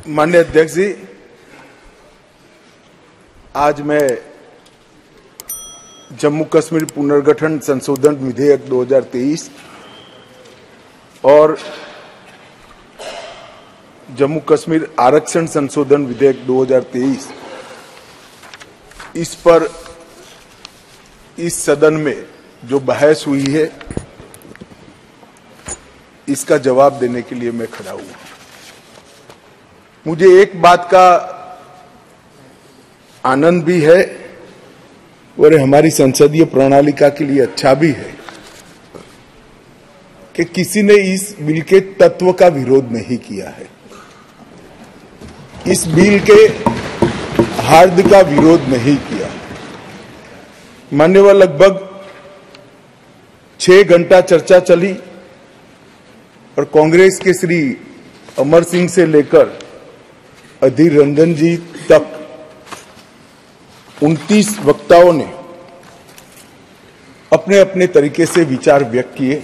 माननीय अध्यक्ष जी, आज मैं जम्मू कश्मीर पुनर्गठन संशोधन विधेयक 2023 और जम्मू कश्मीर आरक्षण संशोधन विधेयक 2023 इस पर इस सदन में जो बहस हुई है इसका जवाब देने के लिए मैं खड़ा हुआ। मुझे एक बात का आनंद भी है और हमारी संसदीय प्रणालिका के लिए अच्छा भी है कि किसी ने इस बिल के तत्व का विरोध नहीं किया है, इस बिल के हार्द का विरोध नहीं किया। मान्यवर, लगभग 6 घंटा चर्चा चली और कांग्रेस के श्री अमर सिंह से लेकर अधीर रंजन जी तक 29 वक्ताओं ने अपने अपने तरीके से विचार व्यक्त किए,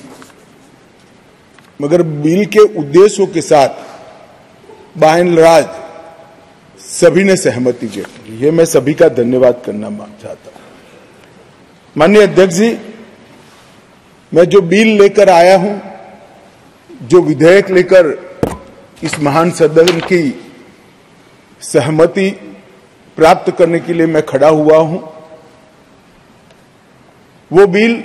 मगर बिल के उद्देश्यों के साथ बाय एंड लार्ज सभी ने सहमति व्यक्त की। ये मैं सभी का धन्यवाद करना चाहता हूं। माननीय अध्यक्ष जी, मैं जो बिल लेकर आया हूं, जो विधेयक लेकर इस महान सदन की सहमति प्राप्त करने के लिए मैं खड़ा हुआ हूं, वो बिल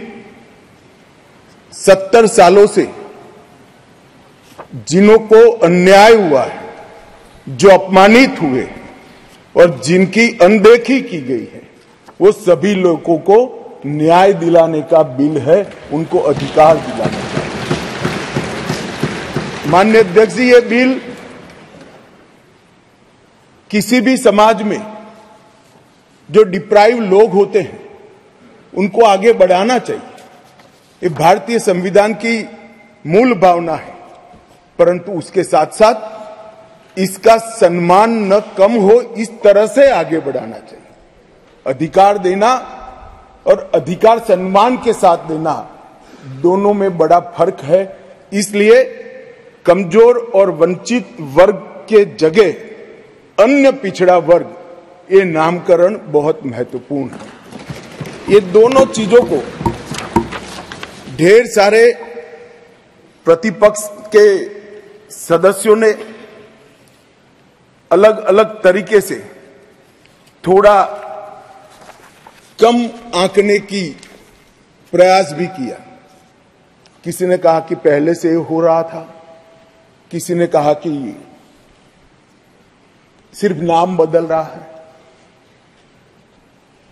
70 सालों से जिन्हों को अन्याय हुआ है, जो अपमानित हुए और जिनकी अनदेखी की गई है, वो सभी लोगों को न्याय दिलाने का बिल है, उनको अधिकार दिलाने का। माननीय अध्यक्ष जी, ये बिल किसी भी समाज में जो डिप्राइव लोग होते हैं उनको आगे बढ़ाना चाहिए। ये भारतीय संविधान की मूल भावना है, परंतु उसके साथ साथ इसका सम्मान न कम हो, इस तरह से आगे बढ़ाना चाहिए। अधिकार देना और अधिकार सम्मान के साथ देना, दोनों में बड़ा फर्क है। इसलिए कमजोर और वंचित वर्ग के जगह अन्य पिछड़ा वर्ग, ये नामकरण बहुत महत्वपूर्ण है। ये दोनों चीजों को ढेर सारे प्रतिपक्ष के सदस्यों ने अलग अलग तरीके से थोड़ा कम आंकने की प्रयास भी किया। किसी ने कहा कि पहले से हो रहा था, किसी ने कहा कि सिर्फ नाम बदल रहा है।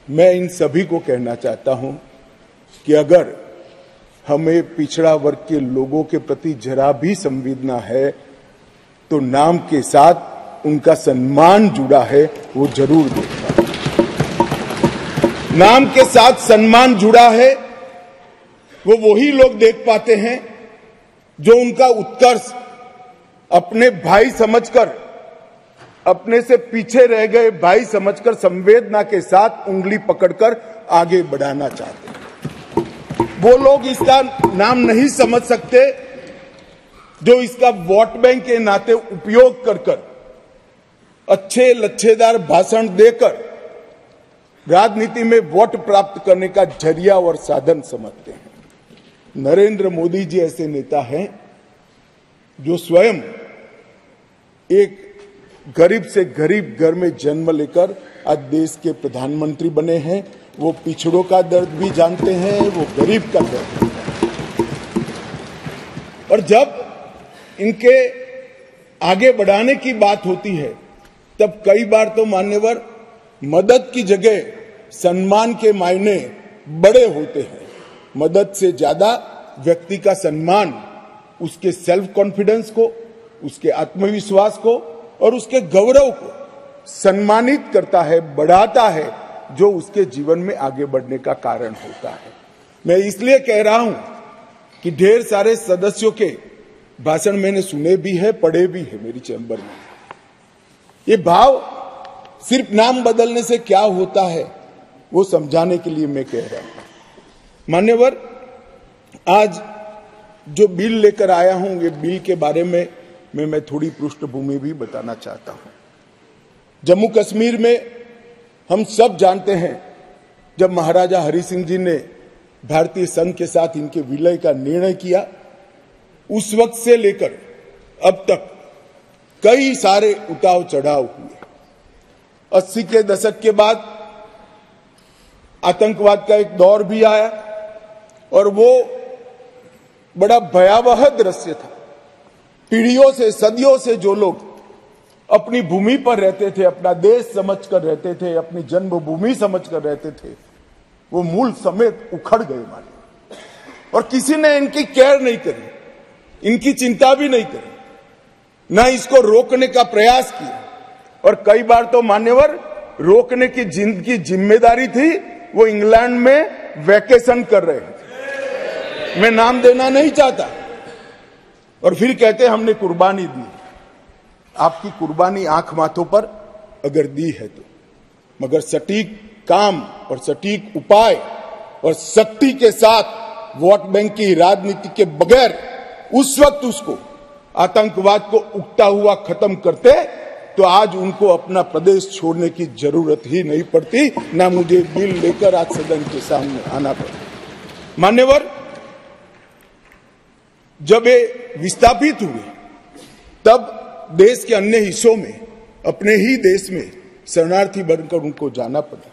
मैं इन सभी को कहना चाहता हूं कि अगर हमें पिछड़ा वर्ग के लोगों के प्रति जरा भी संवेदना है तो नाम के साथ उनका सम्मान जुड़ा है, वो जरूर देखना। नाम के साथ सम्मान जुड़ा है, वो वही लोग देख पाते हैं जो उनका उत्कर्ष अपने भाई समझकर, अपने से पीछे रह गए भाई समझकर संवेदना के साथ उंगली पकड़कर आगे बढ़ाना चाहते हैं। वो लोग इसका नाम नहीं समझ सकते जो इसका वोट बैंक के नाते उपयोग कर अच्छे लच्छेदार भाषण देकर राजनीति में वोट प्राप्त करने का जरिया और साधन समझते हैं। नरेंद्र मोदी जी ऐसे नेता हैं जो स्वयं एक गरीब से गरीब घर में जन्म लेकर आज देश के प्रधानमंत्री बने हैं। वो पिछड़ों का दर्द भी जानते हैं, वो गरीब का दर्द भी जानते हैं। और जब इनके आगे बढ़ाने की बात होती है तब कई बार तो मान्यवर मदद की जगह सम्मान के मायने बड़े होते हैं। मदद से ज्यादा व्यक्ति का सम्मान उसके सेल्फ कॉन्फिडेंस को, उसके आत्मविश्वास को और उसके गौरव को सम्मानित करता है, बढ़ाता है, जो उसके जीवन में आगे बढ़ने का कारण होता है। मैं इसलिए कह रहा हूं कि ढेर सारे सदस्यों के भाषण मैंने सुने भी है, पढ़े भी है मेरी चैम्बर में। ये भाव सिर्फ नाम बदलने से क्या होता है वो समझाने के लिए मैं कह रहा हूं। मान्यवर, आज जो बिल लेकर आया हूं, ये बिल के बारे में में मैं थोड़ी पृष्ठभूमि भी बताना चाहता हूं। जम्मू कश्मीर में हम सब जानते हैं, जब महाराजा हरि सिंह जी ने भारतीय संघ के साथ इनके विलय का निर्णय किया, उस वक्त से लेकर अब तक कई सारे उतार चढ़ाव हुए। 80 के दशक के बाद आतंकवाद का एक दौर भी आया और वो बड़ा भयावह दृश्य था। पीढ़ियों से, सदियों से जो लोग अपनी भूमि पर रहते थे, अपना देश समझकर रहते थे, अपनी जन्मभूमि समझकर रहते थे, वो मूल समेत उखड़ गए माने। और किसी ने इनकी केयर नहीं करी, इनकी चिंता भी नहीं करी, न इसको रोकने का प्रयास किया। और कई बार तो मान्यवर रोकने की जिनकी जिम्मेदारी थी वो इंग्लैंड में वैकेशन कर रहे थे, मैं नाम देना नहीं चाहता। और फिर कहते हमने कुर्बानी दी। आपकी कुर्बानी आंख माथों पर अगर दी है तो, मगर सटीक काम और सटीक उपाय और शक्ति के साथ वोट बैंक की राजनीति के बगैर उस वक्त उसको आतंकवाद को उगता हुआ खत्म करते तो आज उनको अपना प्रदेश छोड़ने की जरूरत ही नहीं पड़ती, ना मुझे बिल लेकर आज सदन के सामने आना पड़ता। मान्यवर, जब ये विस्थापित हुए तब देश के अन्य हिस्सों में, अपने ही देश में शरणार्थी बनकर उनको जाना पड़ा।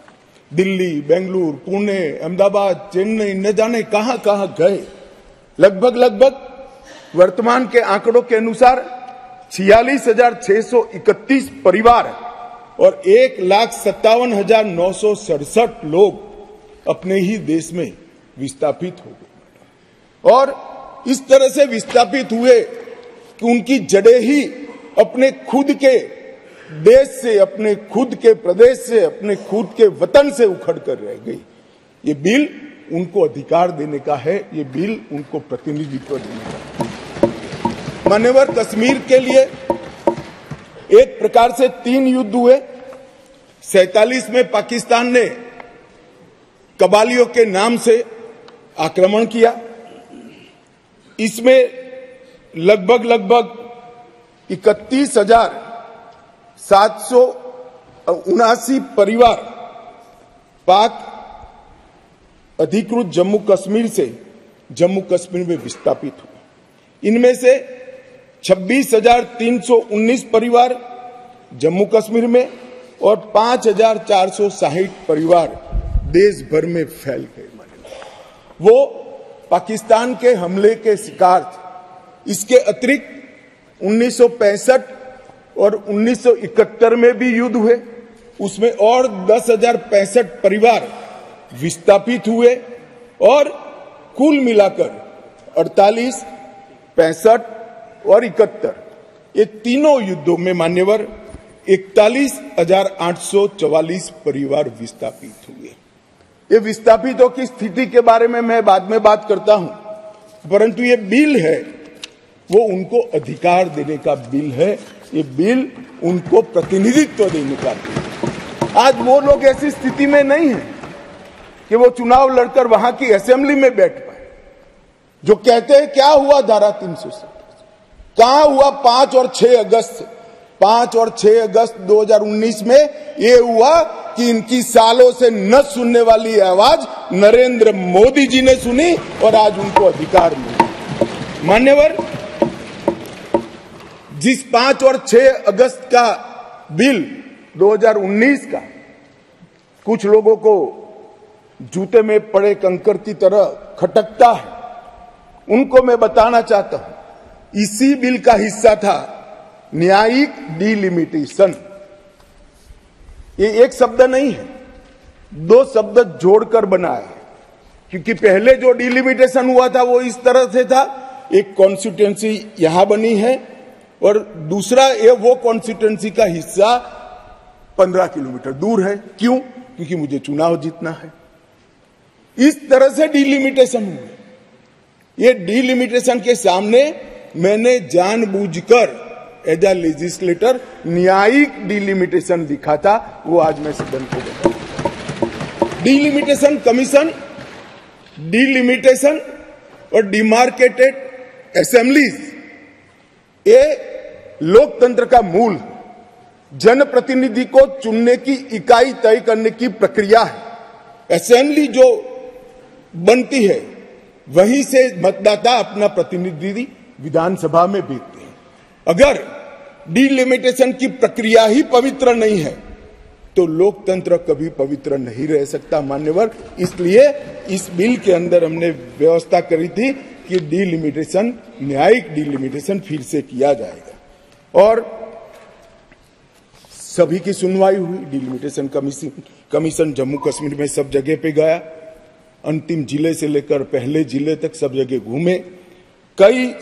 दिल्ली, बेंगलुरु, पुणे, अहमदाबाद, चेन्नई, न जाने कहां कहां गए। लगभग वर्तमान के आंकड़ों के अनुसार 46,631 परिवार और 1,57,967 लोग अपने ही देश में विस्थापित हो गए। और इस तरह से विस्थापित हुए कि उनकी जड़ें ही अपने खुद के देश से, अपने खुद के प्रदेश से, अपने खुद के वतन से उखड़ कर रह गई। ये बिल उनको अधिकार देने का है, ये बिल उनको प्रतिनिधित्व देने का है। मान्यवर, कश्मीर के लिए एक प्रकार से 3 युद्ध हुए। 47 में पाकिस्तान ने कबालियों के नाम से आक्रमण किया। इसमें लगभग 31,779 परिवार पाक अधिकृत जम्मू कश्मीर से जम्मू कश्मीर में विस्थापित हुए। इनमें से 26,319 परिवार जम्मू कश्मीर में और 5,460 परिवार देश भर में फैल गए। वो पाकिस्तान के हमले के शिकार थे। इसके अतिरिक्त 1965 और 1971 में भी युद्ध हुए, उसमें और 10,065 परिवार विस्थापित हुए और कुल मिलाकर 48, 65 और 71 ये तीनों युद्धों में मान्यवर 41,844 परिवार विस्थापित हुए। ये विस्थापितों की स्थिति के बारे में मैं बाद में बात करता हूं, परंतु ये बिल है वो उनको अधिकार देने का बिल है, ये बिल उनको प्रतिनिधित्व देने का बिल है। आज वो लोग ऐसी स्थिति में नहीं है कि वो चुनाव लड़कर वहां की असेंबली में बैठ पाए। जो कहते हैं क्या हुआ धारा 370, कहां हुआ 5 और 6 अगस्त 5 और 6 अगस्त 2019 में ये हुआ कि इनकी सालों से न सुनने वाली आवाज नरेंद्र मोदी जी ने सुनी और आज उनको अधिकार मिला। मान्यवर, जिस 5 और 6 अगस्त का बिल 2019 का कुछ लोगों को जूते में पड़े कंकर की तरह खटकता है, उनको मैं बताना चाहता हूं, इसी बिल का हिस्सा था न्यायिक डिलिमिटेशन। ये एक शब्द नहीं है, 2 शब्द जोड़कर बना है, क्योंकि पहले जो डिलिमिटेशन हुआ था वो इस तरह से था, एक कॉन्स्टिट्यूएंसी यहां बनी है और दूसरा ये वो कॉन्स्टिट्यूएंसी का हिस्सा 15 किलोमीटर दूर है। क्यों? क्योंकि मुझे चुनाव जीतना है। इस तरह से डिलिमिटेशन हुए। ये डिलिमिटेशन के सामने मैंने जानबूझकर एज अ लेजिस्लेटर न्यायिक डिलिमिटेशन लिखा था, वो आज मैं सदन को बताऊं। डिलिमिटेशन कमीशन, डिलिमिटेशन और डिमार्केटेड असेंबलीज, ये लोकतंत्र का मूल जनप्रतिनिधि को चुनने की इकाई तय करने की प्रक्रिया है। असेंबली जो बनती है वहीं से मतदाता अपना प्रतिनिधि विधानसभा में भेजते हैं। अगर डिलिमिटेशन की प्रक्रिया ही पवित्र नहीं है तो लोकतंत्र कभी पवित्र नहीं रह सकता मान्यवर। इसलिए इस बिल के अंदर हमने व्यवस्था करी थी कि डिलिमिटेशन, न्यायिक डिलिमिटेशन फिर से किया जाएगा और सभी की सुनवाई हुई। डिलिमिटेशन कमीशन जम्मू कश्मीर में सब जगह पे गया, अंतिम जिले से लेकर पहले जिले तक सब जगह घूमे। कई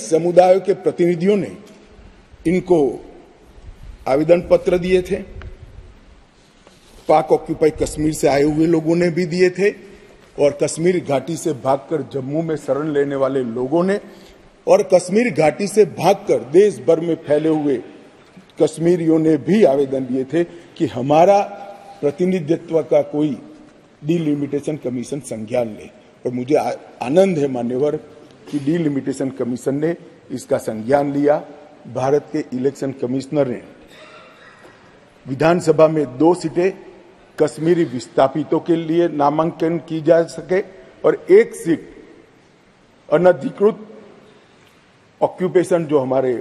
समुदायों के प्रतिनिधियों ने इनको आवेदन पत्र दिए थे, पाक ऑक्यूपाई कश्मीर से आए हुए लोगों ने भी दिए थे और कश्मीर घाटी से भागकर जम्मू में शरण लेने वाले लोगों ने और कश्मीर घाटी से भागकर देश भर में फैले हुए कश्मीरियों ने भी आवेदन दिए थे कि हमारा प्रतिनिधित्व का कोई डिलिमिटेशन कमीशन संज्ञान ले। और मुझे आनंद है मान्यवर कि डिलिमिटेशन कमीशन ने इसका संज्ञान लिया। भारत के इलेक्शन कमिश्नर ने विधानसभा में 2 सीटें कश्मीरी विस्थापितों के लिए नामांकन की जा सके और 1 सीट अनधिकृत ऑक्यूपेशन जो हमारे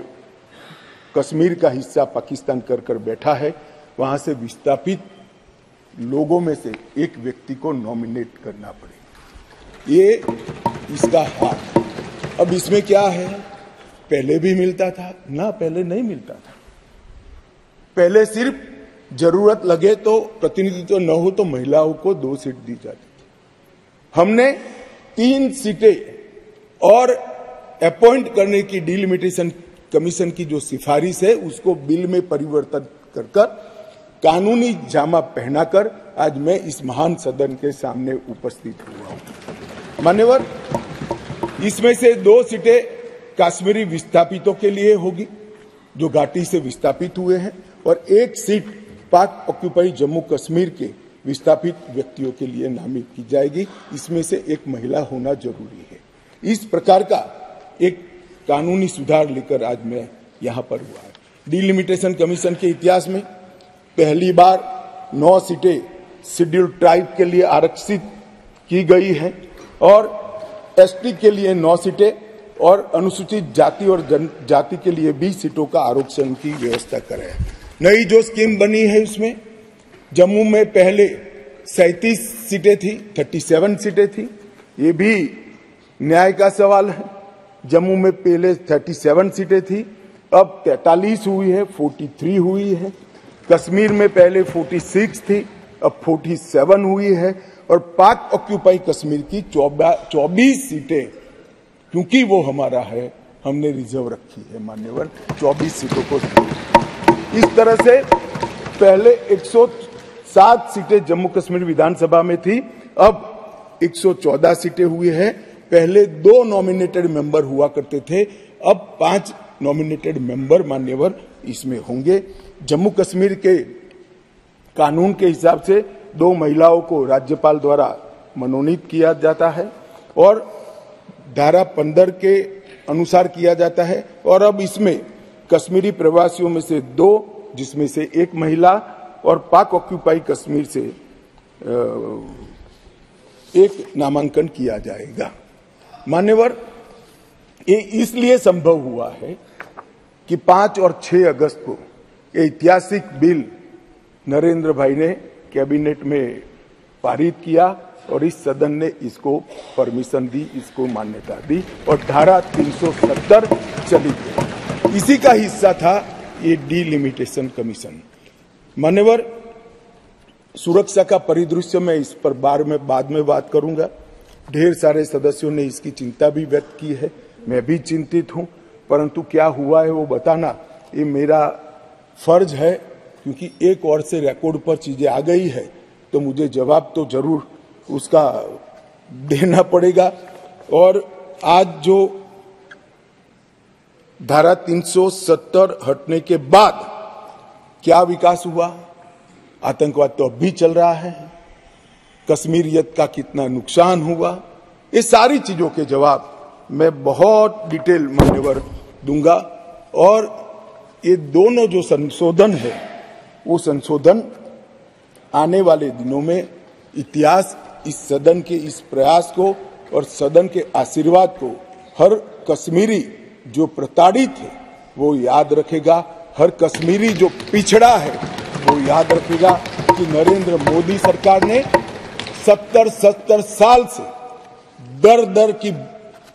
कश्मीर का हिस्सा पाकिस्तान कर बैठा है वहां से विस्थापित लोगों में से एक व्यक्ति को नॉमिनेट करना पड़े। ये इसका हाथ। अब इसमें क्या है, पहले भी मिलता था ना, पहले नहीं मिलता था। पहले सिर्फ जरूरत लगे तो प्रतिनिधित्व न हो तो महिलाओं को 2 सीट दी जाती थी। हमने 3 सीटें और अपॉइंट करने की डिलिमिटेशन कमीशन की जो सिफारिश है उसको बिल में परिवर्तित कर कानूनी जामा पहनाकर आज मैं इस महान सदन के सामने उपस्थित हुआ हूं। मान्यवर, इसमें से 2 सीटें कश्मीरी विस्थापितों के लिए होगी जो घाटी से विस्थापित हुए हैं और 1 सीट पाक ऑक्यूपाई जम्मू कश्मीर के विस्थापित व्यक्तियों के लिए नामित की जाएगी। इसमें से एक महिला होना जरूरी है। इस प्रकार का एक कानूनी सुधार लेकर आज मैं यहां पर हुआ है। डिलिमिटेशन कमीशन के इतिहास में पहली बार 9 सीटें शेड्यूल्ड ट्राइब के लिए आरक्षित की गई है और एसटी के लिए 9 सीटें और अनुसूचित जाति और जनजाति के लिए 20 सीटों का आरक्षण की व्यवस्था करे। नई जो स्कीम बनी है उसमें जम्मू में पहले 37 सीटें थी, 37 सीटें थी। ये भी न्याय का सवाल है। जम्मू में पहले 37 सीटें थी, अब 43 हुई है, 43 हुई है। कश्मीर में पहले 46 थी, अब 47 हुई है और पाक ऑक्यूपाई कश्मीर की 24 सीटें, क्योंकि वो हमारा है, हमने रिजर्व रखी है मान्यवर, 24 सीटों को। इस तरह से पहले 107 सीटें जम्मू कश्मीर विधानसभा में थी, अब 114 सीटें हुई है। पहले 2 नॉमिनेटेड मेंबर हुआ करते थे, अब 5 नॉमिनेटेड मेंबर मान्यवर इसमें होंगे। जम्मू कश्मीर के कानून के हिसाब से 2 महिलाओं को राज्यपाल द्वारा मनोनीत किया जाता है और धारा 15 के अनुसार किया जाता है और अब इसमें कश्मीरी प्रवासियों में से 2, जिसमें से 1 महिला और पाक ऑक्यूपाई कश्मीर से 1 नामांकन किया जाएगा। मान्यवर, ये इसलिए संभव हुआ है कि 5 और 6 अगस्त को ये ऐतिहासिक बिल नरेंद्र भाई ने कैबिनेट में पारित किया और इस सदन ने इसको परमिशन दी, इसको मान्यता दी और धारा 370 चली गई। इसी का हिस्सा था ये डिलिमिटेशन कमीशन। मान्यवर, सुरक्षा का परिदृश्य में इस पर बाद में बात करूंगा। ढेर सारे सदस्यों ने इसकी चिंता भी व्यक्त की है, मैं भी चिंतित हूं, परंतु क्या हुआ है वो बताना ये मेरा फर्ज है, क्योंकि एक ओर से रिकॉर्ड पर चीजें आ गई है तो मुझे जवाब तो जरूर उसका देना पड़ेगा। और आज जो धारा 370 हटने के बाद क्या विकास हुआ, आतंकवाद तो अब भी चल रहा है, कश्मीरियत का कितना नुकसान हुआ, ये सारी चीजों के जवाब मैं बहुत डिटेल मान्यवर दूंगा। और ये दोनों जो संशोधन है वो संशोधन आने वाले दिनों में इतिहास इस सदन के इस प्रयास को और सदन के आशीर्वाद को हर कश्मीरी जो प्रताड़ित है वो याद रखेगा, हर कश्मीरी जो पिछड़ा है वो याद रखेगा कि नरेंद्र मोदी सरकार ने 70 साल से दर दर की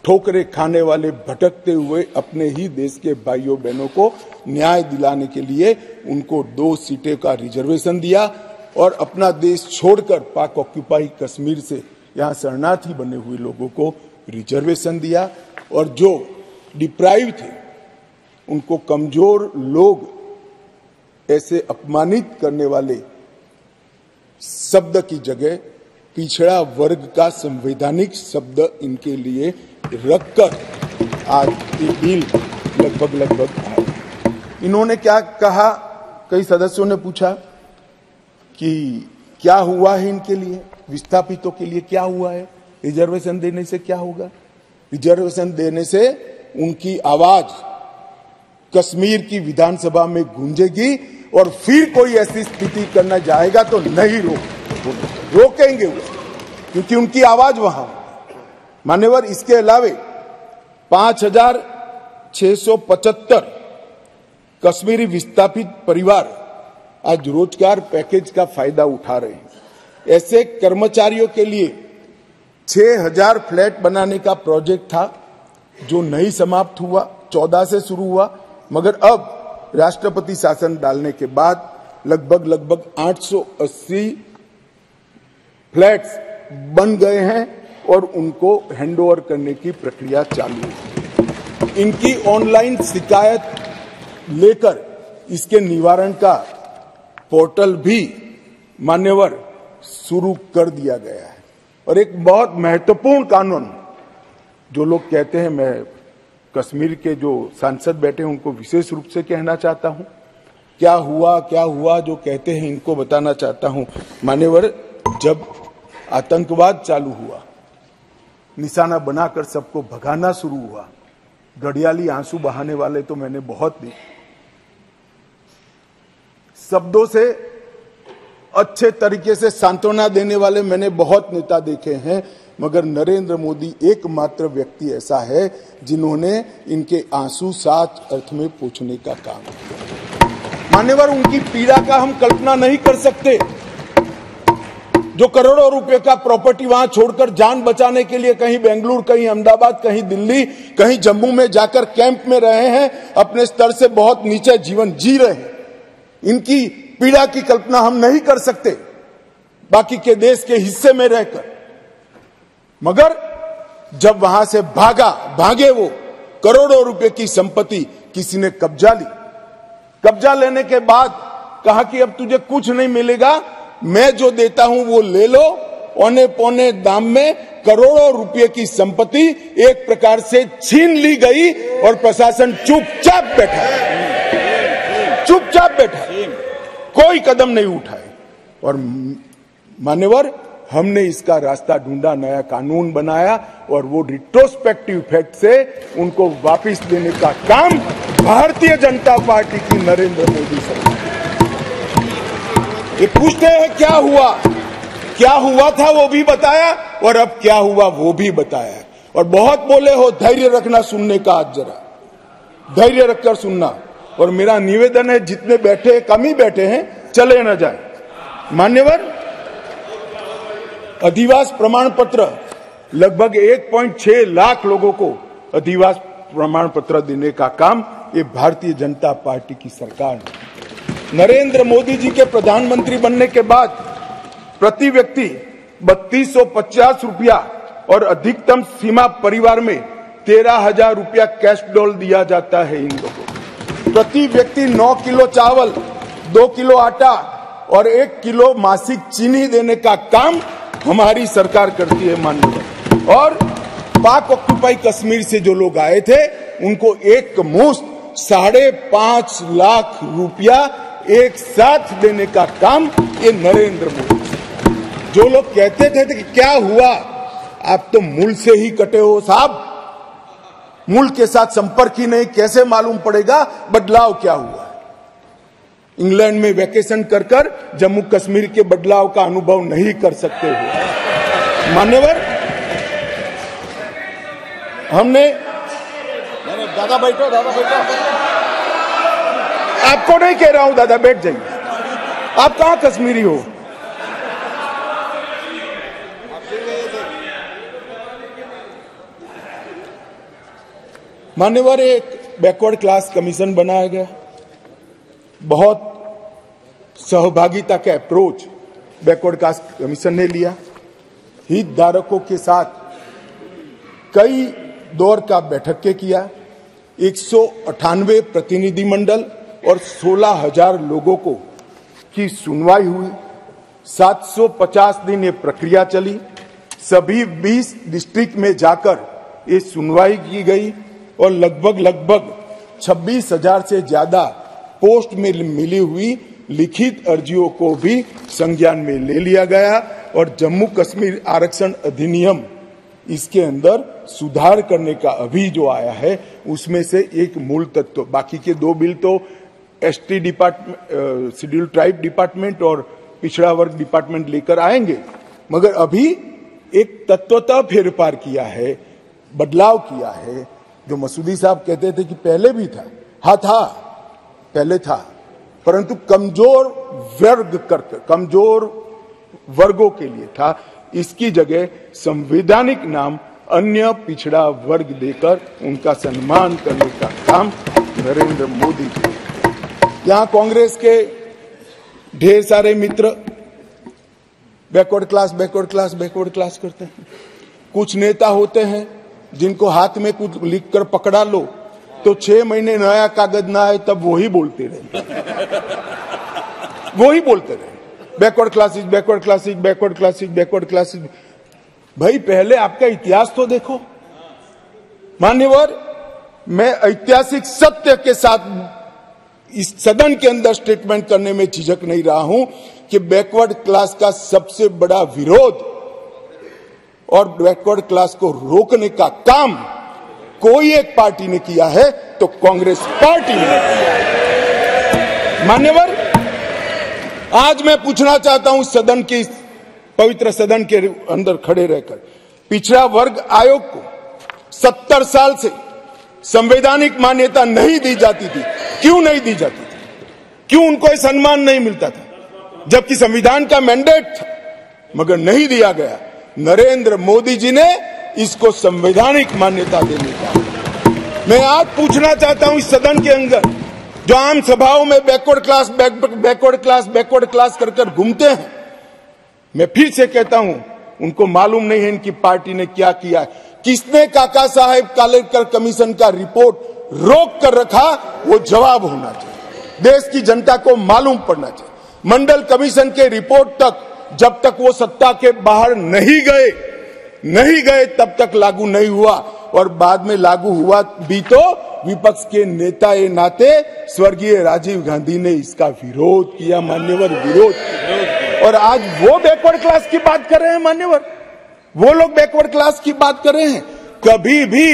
ठोकरें खाने वाले भटकते हुए अपने ही देश के भाइयों बहनों को न्याय दिलाने के लिए उनको 2 सीटें का रिजर्वेशन दिया और अपना देश छोड़कर पाक ऑक्यूपाई कश्मीर से यहाँ शरणार्थी बने हुए लोगों को रिजर्वेशन दिया। और जो डिप्राइव थे उनको कमजोर लोग ऐसे अपमानित करने वाले शब्द की जगह पिछड़ा वर्ग का संवैधानिक शब्द इनके लिए रखकर आज ये बिल लगभग आए। इन्होंने क्या कहा, कई सदस्यों ने पूछा कि क्या हुआ है इनके लिए, विस्थापितों के लिए क्या हुआ है, रिजर्वेशन देने से क्या होगा। रिजर्वेशन देने से उनकी आवाज कश्मीर की विधानसभा में गूंजेगी और फिर कोई ऐसी स्थिति करना जाएगा तो नहीं रोकेंगे वो, क्योंकि उनकी आवाज वहां। मान्यवर, इसके अलावे 5,675 कश्मीरी विस्थापित परिवार आज रोजगार पैकेज का फायदा उठा रहे हैं। ऐसे कर्मचारियों के लिए 6,000 फ्लैट बनाने का प्रोजेक्ट था जो नहीं समाप्त हुआ, 14 से शुरू हुआ, मगर अब राष्ट्रपति शासन डालने के बाद लगभग 880 फ्लैट्स बन गए हैं और उनको हैंडओवर करने की प्रक्रिया चालू है। इनकी ऑनलाइन शिकायत लेकर इसके निवारण का पोर्टल भी मान्यवर शुरू कर दिया गया है। और एक बहुत महत्वपूर्ण कानून, जो लोग कहते हैं, मैं कश्मीर के जो सांसद बैठे हैं उनको विशेष रूप से कहना चाहता हूं, क्या हुआ जो कहते हैं इनको बताना चाहता हूं। मान्यवर, जब आतंकवाद चालू हुआ, निशाना बनाकर सबको भगाना शुरू हुआ, घड़ियाली आंसू बहाने वाले तो मैंने बहुत देखे, शब्दों से अच्छे तरीके से सांत्वना देने वाले मैंने बहुत नेता देखे हैं, मगर नरेंद्र मोदी एकमात्र व्यक्ति ऐसा है जिन्होंने इनके आंसू साच अर्थ में पोंछने का काम किया। मान्यवर, उनकी पीड़ा का हम कल्पना नहीं कर सकते, जो करोड़ों रुपए का प्रॉपर्टी वहां छोड़कर जान बचाने के लिए कहीं बेंगलुरु, कहीं अहमदाबाद, कहीं दिल्ली, कहीं जम्मू में जाकर कैंप में रहे हैं, अपने स्तर से बहुत नीचे जीवन जी रहे हैं। इनकी पीड़ा की कल्पना हम नहीं कर सकते बाकी के देश के हिस्से में रहकर, मगर जब वहां से भागे वो करोड़ों रुपए की संपत्ति किसी ने कब्जा ली। कब्जा लेने के बाद कहा कि अब तुझे कुछ नहीं मिलेगा, मैं जो देता हूं वो ले लो। औने पौने दाम में करोड़ों रुपए की संपत्ति एक प्रकार से छीन ली गई और प्रशासन चुपचाप बैठा, कोई कदम नहीं उठाए। और मान्यवर, हमने इसका रास्ता ढूंढा, नया कानून बनाया और वो रिट्रोस्पेक्टिव इफेक्ट से उनको वापस देने का काम भारतीय जनता पार्टी की नरेंद्र मोदी सरकार। ये पूछते हैं क्या हुआ था वो भी बताया और अब क्या हुआ वो भी बताया। और बहुत बोले हो, धैर्य रखना सुनने का, आज जरा धैर्य रखकर सुनना। और मेरा निवेदन है, जितने बैठे कम ही बैठे हैं, चले न जाए। मान्यवर, अधिवास प्रमाण पत्र लगभग 1.6 लाख लोगों को अधिवास प्रमाण पत्र देने का काम ये भारतीय जनता पार्टी की सरकार ने। नरेंद्र मोदी जी के प्रधानमंत्री बनने के बाद प्रति व्यक्ति 3250 रुपया और अधिकतम सीमा परिवार में 13,000 रुपया कैश डॉल दिया जाता है इन लोगों को। प्रति व्यक्ति 9 किलो चावल, 2 किलो आटा और 1 किलो मासिक चीनी देने का काम हमारी सरकार करती है माननीय। और पाक ऑक्यूपाई कश्मीर से जो लोग आए थे उनको एक मुश्त 5.5 लाख रुपया एक साथ देने का काम ये नरेंद्र मोदी। जो लोग कहते थे कि क्या हुआ, आप तो मूल से ही कटे हो साहब। मूल के साथ संपर्क ही नहीं, कैसे मालूम पड़ेगा बदलाव क्या हुआ? इंग्लैंड में वैकेशन कर कर जम्मू कश्मीर के बदलाव का अनुभव नहीं कर सकते हो। मान्यवर, हमने दादा बैठो, दादा बैठो। आपको नहीं कह रहा हूं दादा बैठ जाइए, आप कहां कश्मीरी हो? मान्यवर, एक बैकवर्ड क्लास कमीशन बनाया गया, बहुत सहभागिता का अप्रोच बैकवर्ड क्लास कमीशन ने लिया, हितधारकों के साथ कई दौर का बैठक के किया, 198 प्रतिनिधिमंडल और 16,000 लोगों को की सुनवाई हुई, 750 दिन ये प्रक्रिया चली, सभी 20 डिस्ट्रिक्ट में जाकर ये सुनवाई की गई और लगभग 26,000 से ज्यादा पोस्ट में मिली हुई लिखित अर्जियों को भी संज्ञान में ले लिया गया और जम्मू कश्मीर आरक्षण अधिनियम इसके अंदर सुधार करने का अभी जो आया है उसमें से एक मूल तत्व, बाकी के 2 बिल तो ST department, schedule tribe department और पिछड़ा वर्ग डिपार्टमेंट लेकर आएंगे, मगर अभी एक तत्वतः फेरफार किया है, बदलाव किया है। जो मसूदी साहब कहते थे कि पहले भी था, हाँ था, पहले था, परंतु कमजोर वर्गों के लिए था। इसकी जगह संवैधानिक नाम अन्य पिछड़ा वर्ग देकर उनका सम्मान करने का काम नरेंद्र मोदी जी। यहां कांग्रेस के ढेर सारे मित्र बैकवर्ड क्लास करते हैं। कुछ नेता होते हैं जिनको हाथ में कुछ लिखकर पकड़ा लो तो 6 महीने नया कागज ना आए तब वही बोलते रहे बैकवर्ड क्लासेस। भाई पहले आपका इतिहास तो देखो। मान्यवर, मैं ऐतिहासिक सत्य के साथ इस सदन के अंदर स्टेटमेंट करने में झिझक नहीं रहा हूं कि बैकवर्ड क्लास का सबसे बड़ा विरोध और बैकवर्ड क्लास को रोकने का काम कोई एक पार्टी ने किया है तो कांग्रेस पार्टी ने किया है। मान्यवर, आज मैं पूछना चाहता हूं सदन के, पवित्र सदन के अंदर खड़े रहकर, पिछड़ा वर्ग आयोग को 70 साल से संवैधानिक मान्यता नहीं दी जाती थी। क्यों नहीं दी जाती थी? क्यों उनको सम्मान नहीं मिलता था? जबकि संविधान का मैंडेट था, मगर नहीं दिया गया। नरेंद्र मोदी जी ने इसको संवैधानिक मान्यता देने का। मैं आज पूछना चाहता हूं इस सदन के अंदर जो आम सभाओं में बैकवर्ड क्लास कर घूमते हैं, मैं फिर से कहता हूं उनको मालूम नहीं है इनकी पार्टी ने क्या किया है। किसने काका साहेब कालेकर कमीशन का रिपोर्ट रोक कर रखा, वो जवाब होना चाहिए। देश की जनता को मालूम पड़ना चाहिए। मंडल कमीशन के रिपोर्ट तक जब तक वो सत्ता के बाहर नहीं गए तब तक लागू नहीं हुआ, और बाद में लागू हुआ भी तो विपक्ष के नेता ए नाते स्वर्गीय राजीव गांधी ने इसका विरोध किया। मान्यवर, विरोध किया। और आज वो बैकवर्ड क्लास की बात कर रहे हैं। मान्यवर, वो लोग बैकवर्ड क्लास की बात कर रहे हैं। कभी भी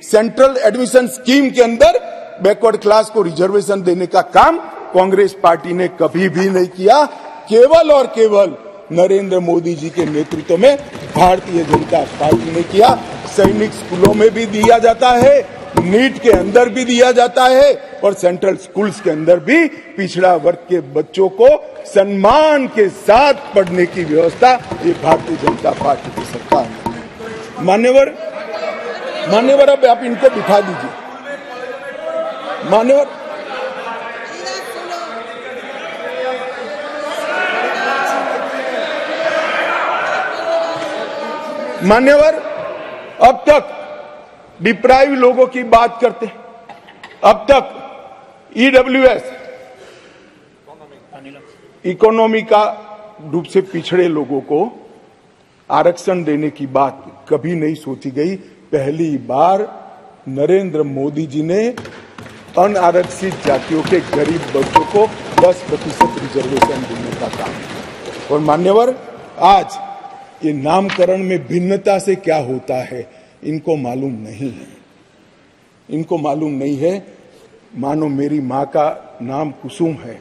सेंट्रल एडमिशन स्कीम के अंदर बैकवर्ड क्लास को रिजर्वेशन देने का काम कांग्रेस पार्टी ने कभी भी नहीं किया। केवल और केवल नरेंद्र मोदी जी के नेतृत्व में भारतीय जनता पार्टी ने किया। सैनिक स्कूलों में भी दिया जाता है, नीट के अंदर भी दिया जाता है, और सेंट्रल स्कूल्स के अंदर भी पिछड़ा वर्ग के बच्चों को सम्मान के साथ पढ़ने की व्यवस्था ये भारतीय जनता पार्टी की सरकार ने। मान्यवर, अब आप इनको बिठा दीजिए। मान्यवर, अब तक डिप्राइव लोगों की बात करते हैं। अब तक ईडब्ल्यूएस, इकोनॉमी का रूप से पिछड़े लोगों को आरक्षण देने की बात कभी नहीं सोची गई। पहली बार नरेंद्र मोदी जी ने अनारक्षित जातियों के गरीब बच्चों को 10% रिजर्वेशन देने का काम। और मान्यवर, आज ये नामकरण में भिन्नता से क्या होता है इनको मालूम नहीं है। इनको मालूम नहीं है। मानो मेरी माँ का नाम कुसुम है,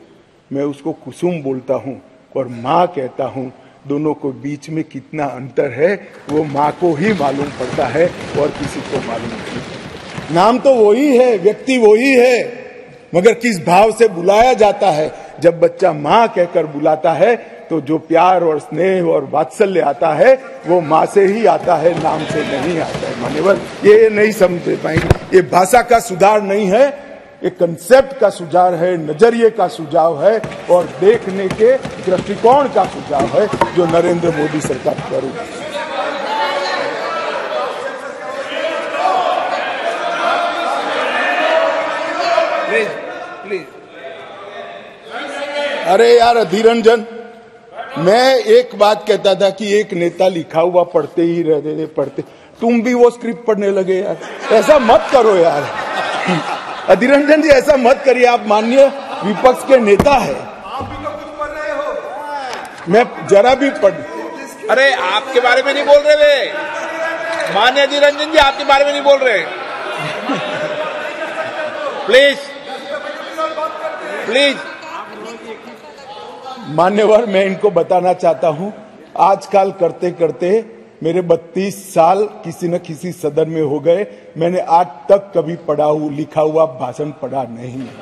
मैं उसको कुसुम बोलता हूँ और माँ कहता हूँ। दोनों को बीच में कितना अंतर है वो माँ को ही मालूम पड़ता है और किसी को मालूम नहीं। नाम तो वही है, व्यक्ति वही है, मगर किस भाव से बुलाया जाता है। जब बच्चा माँ कहकर बुलाता है तो जो प्यार और स्नेह और वात्सल्य आता है वो माँ से ही आता है, नाम से नहीं आता है। मान्यवर ये नहीं समझ पाएंगे। ये भाषा का सुधार नहीं है, ये कंसेप्ट का सुझाव है, नजरिए का सुझाव है और देखने के दृष्टिकोण का सुझाव है जो नरेंद्र मोदी सरकार कर रही है। प्लीज। अरे यार अधीर रंजन, मैं एक बात कहता था कि एक नेता लिखा हुआ पढ़ते ही रहते थे, पढ़ते, तुम भी वो स्क्रिप्ट पढ़ने लगे यार। ऐसा मत करो यार अधीर रंजन जी, ऐसा मत करिए। आप माननीय विपक्ष के नेता है, आप भी तो कुछ पढ़ रहे हो। मैं जरा भी पढ़। अरे आपके बारे में नहीं बोल रहे वे, माननीय अधीर रंजन जी आपके बारे में नहीं बोल रहे। Please please. मान्यवर, मैं इनको बताना चाहता हूं, आजकल करते करते मेरे 32 साल किसी न किसी सदन में हो गए। मैंने आज तक कभी लिखा हुआ भाषण पढ़ा नहीं है।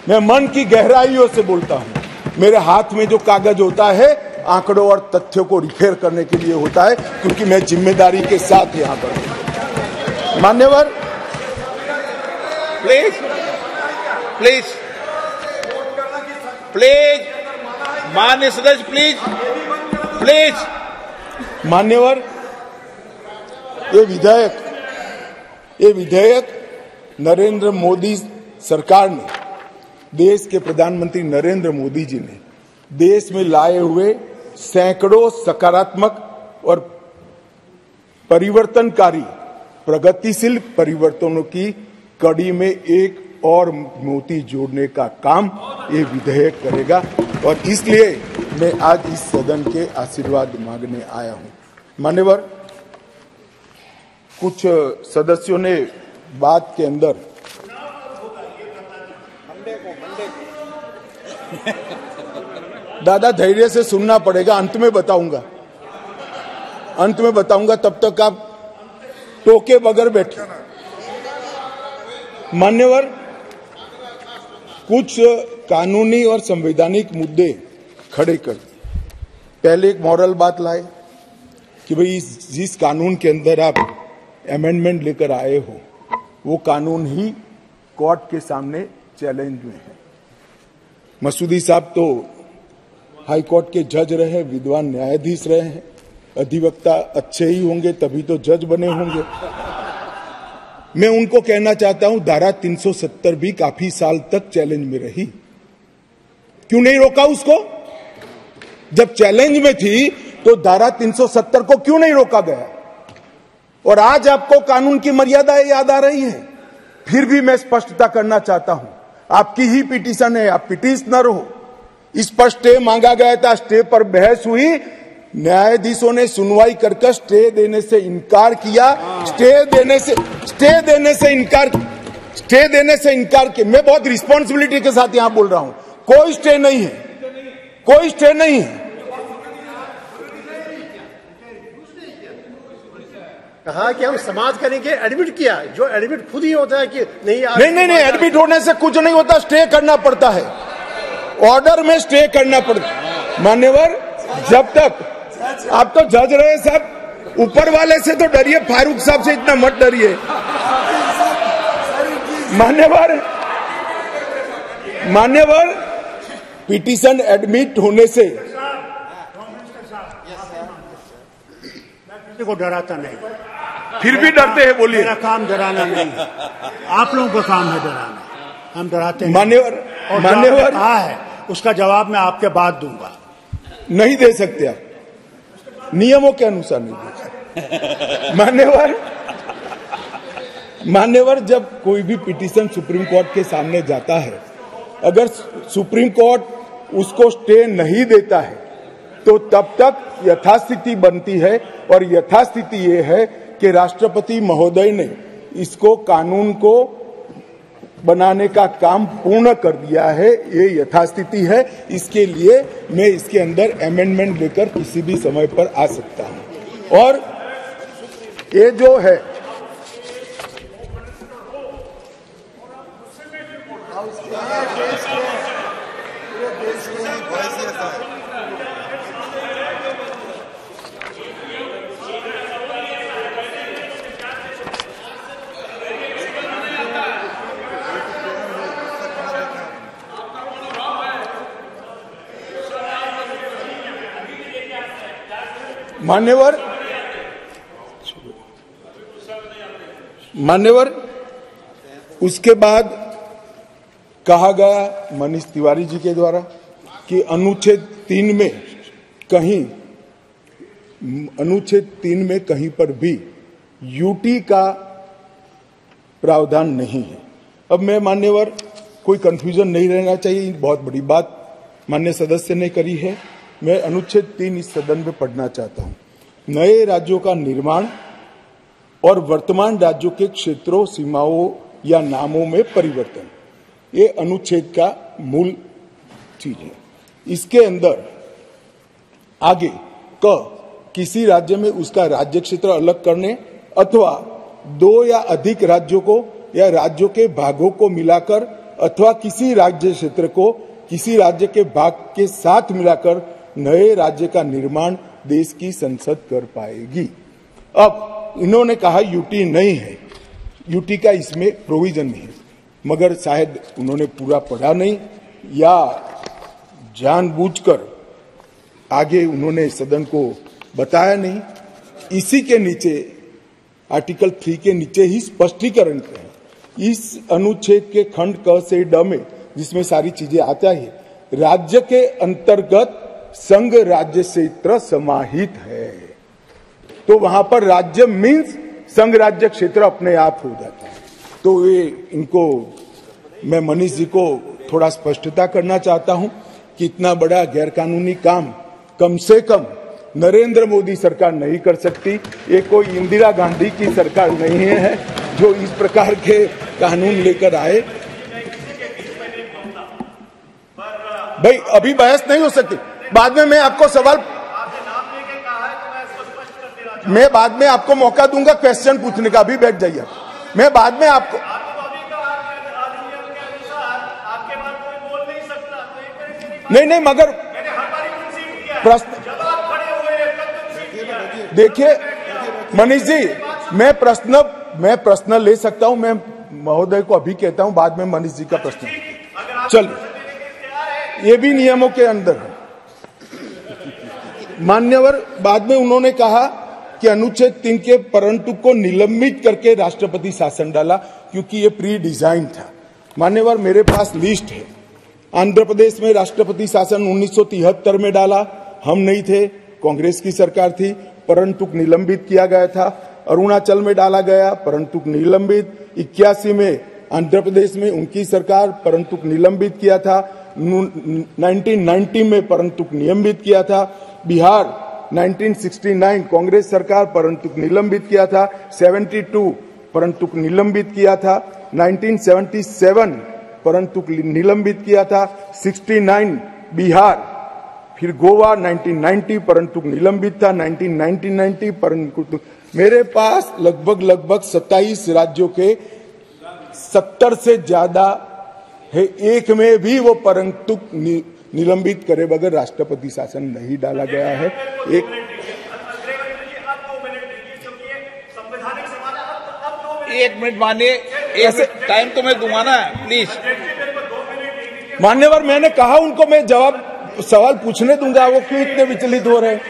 मैं मन की गहराइयों से बोलता हूं। मेरे हाथ में जो कागज होता है आंकड़ों और तथ्यों को रिफेर करने के लिए होता है, क्योंकि मैं जिम्मेदारी के साथ यहां पर हूं। मान्यवर प्लीज प्लीज प्लीज, माननीय सदस्य प्लीज प्लीज। मान्यवर, ये विधेयक नरेंद्र मोदी सरकार ने, देश के प्रधानमंत्री नरेंद्र मोदी जी ने देश में लाए हुए सैकड़ों सकारात्मक और परिवर्तनकारी प्रगतिशील परिवर्तनों की कड़ी में एक और मोती जोड़ने का काम ये विधेयक करेगा और इसलिए मैं आज इस सदन के आशीर्वाद मांगने आया हूं। मान्यवर, कुछ सदस्यों ने बात के अंदर दादा धैर्य से सुनना पड़ेगा, अंत में बताऊंगा, तब तक आप टोके बगैर बैठे। मान्यवर, कुछ कानूनी और संवैधानिक मुद्दे खड़े कर पहले एक मॉरल बात लाए कि भाई जिस कानून के अंदर आप अमेंडमेंट लेकर आए हो वो कानून ही कोर्ट के सामने चैलेंज में है। मसूदी साहब तो हाई कोर्ट के जज रहे, विद्वान न्यायाधीश रहे हैं, अधिवक्ता अच्छे ही होंगे तभी तो जज बने होंगे। मैं उनको कहना चाहता हूं, धारा 370 भी काफी साल तक चैलेंज में रही, क्यों नहीं रोका उसको? जब चैलेंज में थी तो धारा 370 को क्यों नहीं रोका गया? और आज आपको कानून की मर्यादाएं याद आ रही हैं। फिर भी मैं स्पष्टता करना चाहता हूं, आपकी ही पिटीशन है, आप पिटीशनर हो। इस पर स्टे मांगा गया था, स्टे पर बहस हुई, न्यायाधीशों ने सुनवाई कर स्टे देने से इनकार किया। स्टे देने से इनकार किया। मैं बहुत रिस्पॉन्सिबिलिटी के साथ यहां बोल रहा हूं, कोई स्टे नहीं है। कहा कि हम समाज करेंगे, एडमिट किया, जो एडमिट खुद ही होता है कि नहीं, एडमिट होने से कुछ नहीं होता, स्टे करना पड़ता है, ऑर्डर में स्टे करना पड़ता है। मान्यवर, जब तक आप तो जज रहे साहब, ऊपर वाले से तो डरिए, फारूक साहब से इतना मत डरिए। मान्यवर, पिटीशन एडमिट होने से को डराता नहीं, फिर भी डरते हैं, बोलिए। मेरा काम डराना नहीं है, आप लोगों का काम है डराना, हम डराते हैं। मान्यवर कहा है उसका जवाब मैं आपके बाद दूंगा। नहीं दे सकते आप, नियमों के अनुसार नहीं दे सकते। मान्यवर, जब कोई भी पिटीशन सुप्रीम कोर्ट के सामने जाता है, अगर सुप्रीम कोर्ट उसको स्टे नहीं देता है तो तब तक यथास्थिति बनती है, और यथास्थिति ये है कि राष्ट्रपति महोदय ने इसको कानून को बनाने का काम पूर्ण कर दिया है। ये यथास्थिति है। इसके लिए मैं इसके अंदर अमेंडमेंट लेकर किसी भी समय पर आ सकता हूं। और ये जो है मान्यवर उसके बाद कहा गया मनीष तिवारी जी के द्वारा कि अनुच्छेद 3 में कहीं पर भी यूटी का प्रावधान नहीं है। अब मैं मान्यवर कोई कंफ्यूजन नहीं रहना चाहिए, बहुत बड़ी बात माननीय सदस्य ने करी है। मैं अनुच्छेद 3 इस सदन में पढ़ना चाहता हूं। नए राज्यों का निर्माण और वर्तमान राज्यों के क्षेत्रों, सीमाओं या नामों में परिवर्तन, ये अनुच्छेद का मूल चीज है। इसके अंदर आगे किसी राज्य में उसका राज्य क्षेत्र अलग करने अथवा 2 या अधिक राज्यों को या राज्यों के भागों को मिलाकर अथवा किसी राज्य क्षेत्र को किसी राज्य के भाग के साथ मिलाकर नए राज्य का निर्माण देश की संसद कर पाएगी। अब इन्होंने कहा यूटी नहीं है, यूटी का इसमें प्रोविजन नहीं है, मगर शायद उन्होंने पूरा पढ़ा नहीं या जानबूझकर आगे उन्होंने सदन को बताया नहीं। इसी के नीचे आर्टिकल 3 के नीचे ही स्पष्टीकरण है। इस अनुच्छेद के खंड क से ड में जिसमें सारी चीजें आता है, राज्य के अंतर्गत संघ राज्य क्षेत्र समाहित है। तो वहां पर राज्य मीन्स संघ राज्य क्षेत्र अपने आप हो जाता है। तो ये इनको मैं मनीष जी को थोड़ा स्पष्टता करना चाहता हूं कि इतना बड़ा गैरकानूनी काम कम से कम नरेंद्र मोदी सरकार नहीं कर सकती। ये कोई इंदिरा गांधी की सरकार नहीं है जो इस प्रकार के कानून लेकर आए। भाई अभी बहस नहीं हो सकती, बाद में मैं आपको सवाल, मैं बाद में आपको मौका दूंगा क्वेश्चन पूछने का। अभी बैठ जाइए, मैं बाद में आपको नहीं मगर प्रश्न देखिए मनीष जी, मैं प्रश्न ले सकता हूं। मैं महोदय को अभी कहता हूं, बाद में मनीष जी का प्रश्न। चल, ये भी नियमों के अंदर है। मान्यवर बाद में उन्होंने कहा कि अनुच्छेद 3 के परंतु को निलंबित करके राष्ट्रपति शासन डाला क्योंकि ये प्री डिजाइन था। मान्यवर मेरे पास लिस्ट है। आंध्र प्रदेश में राष्ट्रपति शासन 1973 में डाला, हम नहीं थे, कांग्रेस की सरकार थी, परंतु निलंबित किया गया था। अरुणाचल में डाला गया, परंतु निलंबित। 81 में आंध्र प्रदेश में उनकी सरकार, परंतु निलंबित किया था। 1990 में परंतु निलंबित किया था। बिहार 1969 कांग्रेस सरकार, परंतु निलंबित किया था। 72 परंतु निलंबित किया था। 1977 परंतु निलंबित किया था। 69 बिहार, फिर गोवा 1990 परंतु निलंबित था। 1990 परंतु मेरे पास लगभग 27 राज्यों के 70 से ज्यादा है। एक में भी वो परंतु निलंबित करे बगैर राष्ट्रपति शासन नहीं डाला गया है। एक मिनट मानिए, ऐसे टाइम तो मैं दूंगा ना, प्लीज। मान्यवर मैंने कहा उनको मैं जवाब सवाल पूछने दूंगा, वो क्यों इतने विचलित हो रहे हैं?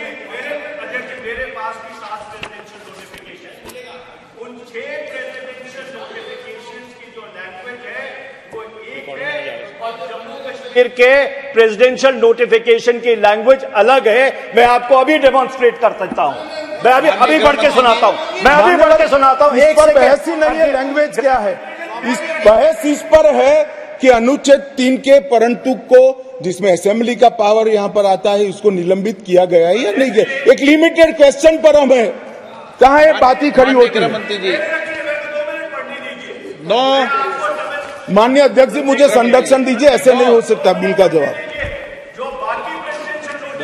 के प्रेसिडेंशियल नोटिफिकेशन की लैंग्वेज अलग है। मैं आपको अभी डेमोन्स्ट्रेट कर सकता हूं, मैं अभी बढ़ के सुनाता हूं, मैं अभी बढ़ के सुनाता हूं। एक पर बहस ही नहीं है, लैंग्वेज क्या है? इस बहस इस पर है कि अनुच्छेद 3 के परंतु को, जिसमें असेंबली का पावर यहां पर आता है, उसको निलंबित किया गया है या नहीं किया। एक लिमिटेड क्वेश्चन पर हम है, कहां ये बात ही खड़ी होती है? नो। माननीय अध्यक्ष जी, मुझे संरक्षण दीजिए, ऐसे नहीं हो सकता बिल का जवाब।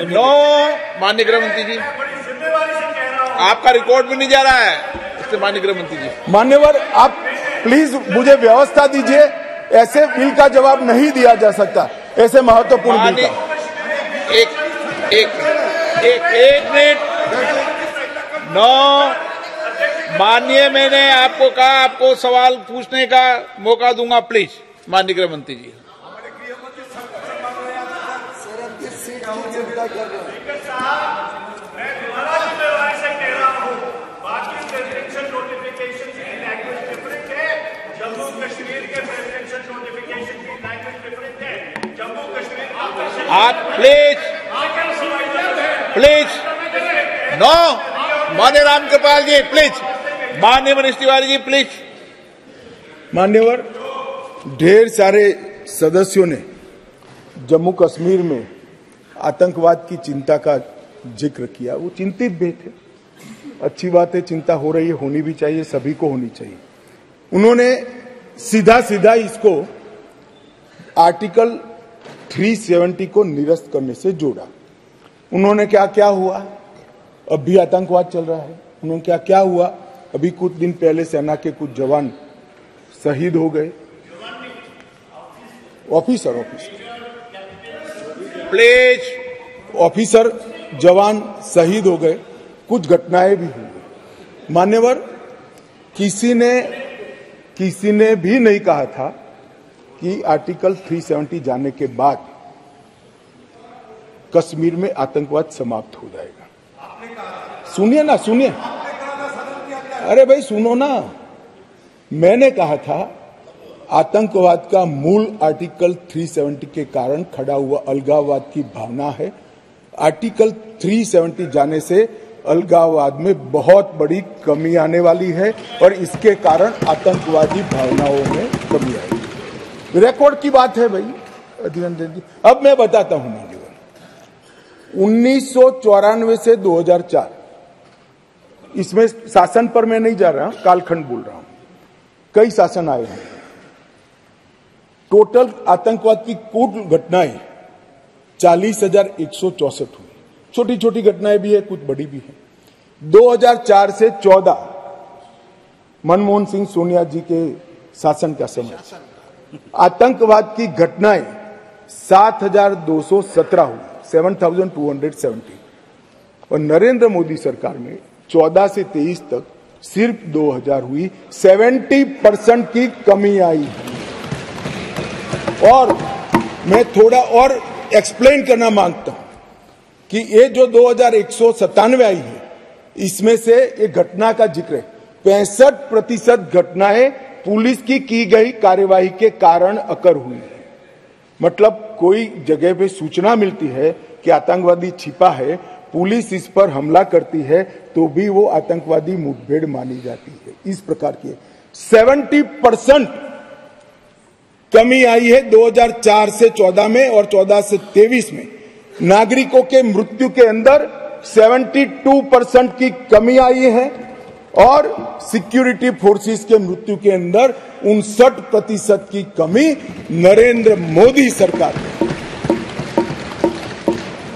नो माननीय गृहमंत्री जी, आपका रिकॉर्ड भी नहीं जा रहा है इससे। माननीय गृहमंत्री जी, मान्यवर, आप प्लीज मुझे व्यवस्था दीजिए, ऐसे बिल का जवाब नहीं दिया जा सकता, ऐसे महत्वपूर्ण बिल का। एक मिनट। नो माननीय, मैंने आपको कहा आपको सवाल पूछने का मौका दूंगा, प्लीज। माननीय गृहमंत्री जी, आप प्लीज नो। माननीय रामकृपाल जी प्लीज, माननीय मनीष तिवारी जी प्लीज। मान्यवर, ढेर सारे सदस्यों ने जम्मू कश्मीर में आतंकवाद की चिंता का जिक्र किया। वो चिंतित भी थे, अच्छी बात है, चिंता हो रही है, होनी भी चाहिए, सभी को होनी चाहिए। उन्होंने सीधा सीधा इसको आर्टिकल 370 को निरस्त करने से जोड़ा। उन्होंने क्या क्या हुआ, अब भी आतंकवाद चल रहा है। उन्होंने क्या क्या हुआ, अभी कुछ दिन पहले सेना के कुछ जवान शहीद हो गए। ऑफिसर प्लीज, ऑफिसर जवान शहीद हो गए, कुछ घटनाएं भी हुई। मान्यवर, किसी ने भी नहीं कहा था कि आर्टिकल 370 जाने के बाद कश्मीर में आतंकवाद समाप्त हो जाएगा। सुनिए ना, सुनिए, अरे भाई सुनो ना, मैंने कहा था आतंकवाद का मूल आर्टिकल 370 के कारण खड़ा हुआ अलगाववाद की भावना है। आर्टिकल 370 जाने से अलगाववाद में बहुत बड़ी कमी आने वाली है और इसके कारण आतंकवादी भावनाओं में कमी आएगी। रिकॉर्ड की बात है भाई अधीररंजन जी। अब मैं बताता हूं मान्यवर, 1994 से 2004, इसमें शासन पर मैं नहीं जा रहा, कालखंड बोल रहा हूं, कई शासन आए हैं। टोटल आतंकवाद की कुल घटनाएं 40,164 हुई। छोटी छोटी घटनाएं भी है, कुछ बड़ी भी है। 2004 से 14 मनमोहन सिंह सोनिया जी के शासन का समय, आतंकवाद की घटनाएं 7,217 हुई, 7,270। और नरेंद्र मोदी सरकार में 14 से 23 तक सिर्फ 2,000 हुई, 70% की कमी आई है। और मैं थोड़ा और एक्सप्लेन करना मांगता हूं कि ये जो 2,197 आई है, इसमें से एक घटना का जिक्र है। 65% घटनाएं पुलिस की गई कार्यवाही के कारण अकर हुई है। मतलब कोई जगह पे सूचना मिलती है कि आतंकवादी छिपा है, पुलिस इस पर हमला करती है तो भी वो आतंकवादी मुठभेड़ मानी जाती है। इस प्रकार की 70% कमी आई है 2004 से 14 में और 14 से 23 में। नागरिकों के मृत्यु के अंदर 72% की कमी आई है और सिक्योरिटी फोर्सेस के मृत्यु के अंदर 59% की कमी नरेंद्र मोदी सरकार में।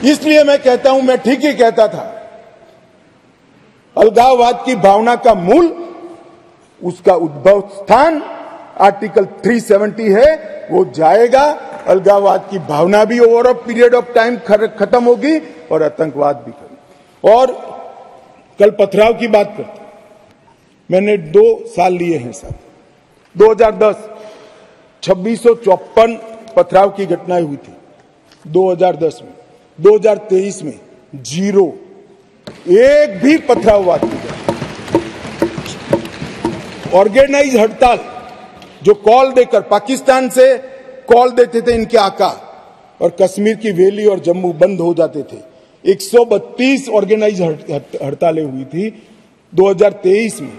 इसलिए मैं कहता हूं, मैं ठीक ही कहता था, अलगाववाद की भावना का मूल, उसका उद्भव स्थान आर्टिकल 370 है, वो जाएगा। अलगाववाद की भावना भी over a period of time खत्म होगी और आतंकवाद भी खत्म। और कल पथराव की बात करते, मैंने 2 साल लिए हैं साहब। 2010 2654 पथराव की घटनाएं हुई थी 2010 में। 2023 में 0, एक भी पथराववाद की घटना। ऑर्गेनाइज हड़ताल जो कॉल देकर, पाकिस्तान से कॉल देते थे इनके आका, और कश्मीर की वैली और जम्मू बंद हो जाते थे। 132 ऑर्गेनाइज हड़तालें हुई थी 2023 में,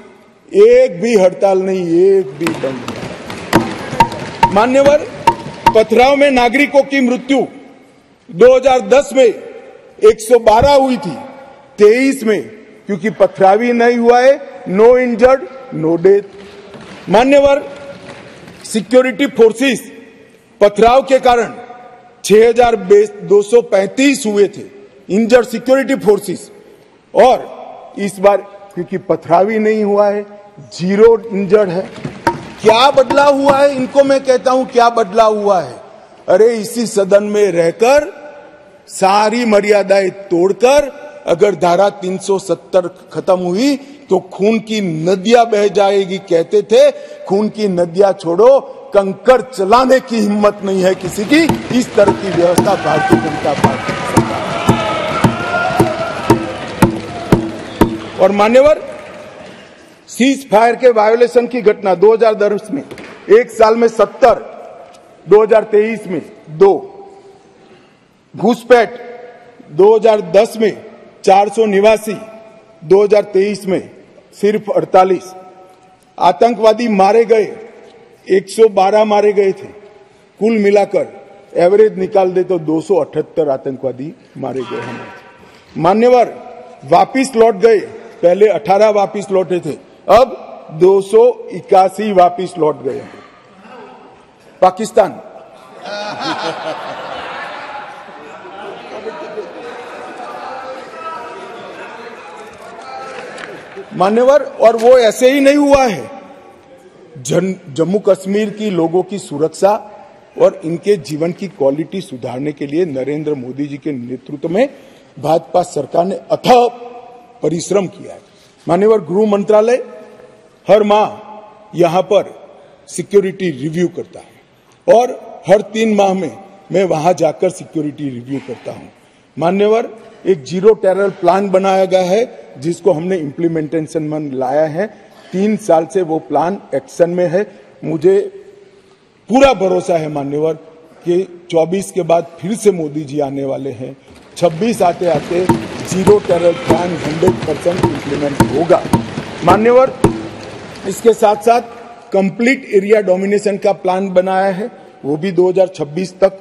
एक भी हड़ताल नहीं, एक भी बंद नहीं। मान्यवर, पथराव में नागरिकों की मृत्यु 2010 में 112 हुई थी, 23 में क्योंकि पथरावी नहीं हुआ है, नो इंजर्ड नो डेथ। मान्यवर, सिक्योरिटी फोर्सेस पथराव के कारण 6,235 हुए थे इंजर्ड सिक्योरिटी फोर्सेस, और इस बार क्योंकि पथराव ही नहीं हुआ है, 0 इंजर्ड है। क्या बदलाव हुआ है? इनको मैं कहता हूं क्या बदलाव हुआ है? अरे इसी सदन में रहकर सारी मर्यादाएं तोड़कर अगर धारा 370 खत्म हुई तो खून की नदियां बह जाएगी कहते थे। खून की नदियां छोड़ो, कंकड़ चलाने की हिम्मत नहीं है किसी की। इस तरह की व्यवस्था भारतीय जनता पार्टी की सरकार। और मान्यवर, सीज फायर के वायोलेशन की घटना 2010 में एक साल में 70, 2023 में 2, घुसपैठ 2010 में 489, 2023 में सिर्फ 48, आतंकवादी मारे गए 112 मारे गए थे, कुल मिलाकर एवरेज निकाल दे तो 278 आतंकवादी मारे गए हमारे। मान्यवर, वापिस लौट गए, पहले 18 वापिस लौटे थे, अब 281 वापिस लौट गए। पाकिस्तान मान्यवर, और वो ऐसे ही नहीं हुआ है। जम्मू कश्मीर की लोगों की सुरक्षा और इनके जीवन की क्वालिटी सुधारने के लिए नरेंद्र मोदी जी के नेतृत्व में भाजपा सरकार ने अथक परिश्रम किया है। मान्यवर, गृह मंत्रालय हर माह यहां पर सिक्योरिटी रिव्यू करता है और हर 3 माह में मैं वहां जाकर सिक्योरिटी रिव्यू करता हूं। मान्यवर, एक 0 टेरर प्लान बनाया गया है जिसको हमने इम्प्लीमेंटेशन में लाया है। 3 साल से वो प्लान एक्शन में है। मुझे पूरा भरोसा है मान्यवर कि 24 के बाद फिर से मोदी जी आने वाले हैं। 26 आते आते 0 टेरर प्लान 100% इम्प्लीमेंट होगा। मान्यवर, इसके साथ साथ कंप्लीट एरिया डोमिनेशन का प्लान बनाया है, वो भी 2026 तक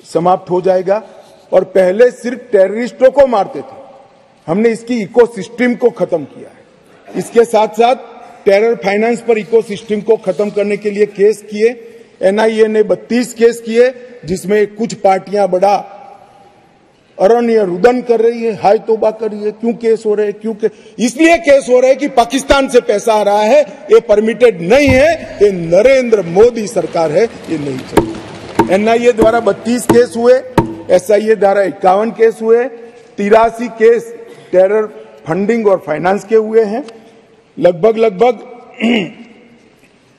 समाप्त हो जाएगा। और पहले सिर्फ टेररिस्टों को मारते थे, हमने इसकी इकोसिस्टम को खत्म किया है। इसके साथ साथ टेरर फाइनेंस पर इकोसिस्टम को खत्म करने के लिए केस किए। एनआईए ने 32 केस किए, जिसमें कुछ पार्टियां बड़ा अरण्य रुदन कर रही है, हाय तौबा कर रही है। क्यों केस हो रहे हैं? क्यों इसलिए केस हो रहे हैं कि पाकिस्तान से पैसा आ रहा है, ये परमिटेड नहीं है, ये नरेंद्र मोदी सरकार है, ये नहीं चाहिए। एनआईए द्वारा 32 केस हुए, एसआईए द्वारा 51 केस हुए, 83 केस टेरर फंडिंग और फाइनेंस के हुए हैं। लगभग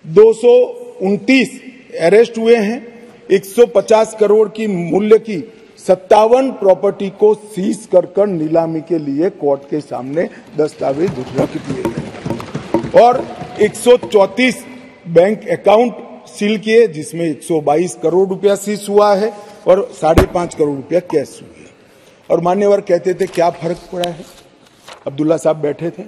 229 अरेस्ट हुए हैं। 150 करोड़ की मूल्य की 57 प्रॉपर्टी को सीज कर नीलामी के लिए कोर्ट के सामने दस्तावेज रख दिए गए और 134 बैंक अकाउंट सील किए, जिसमें 122 करोड़ रुपया सीज हुआ है और 5.5 करोड़ रुपया कैश हुई है। और मान्यवर कहते थे क्या फर्क पड़ा है? अब्दुल्ला साहब बैठे थे।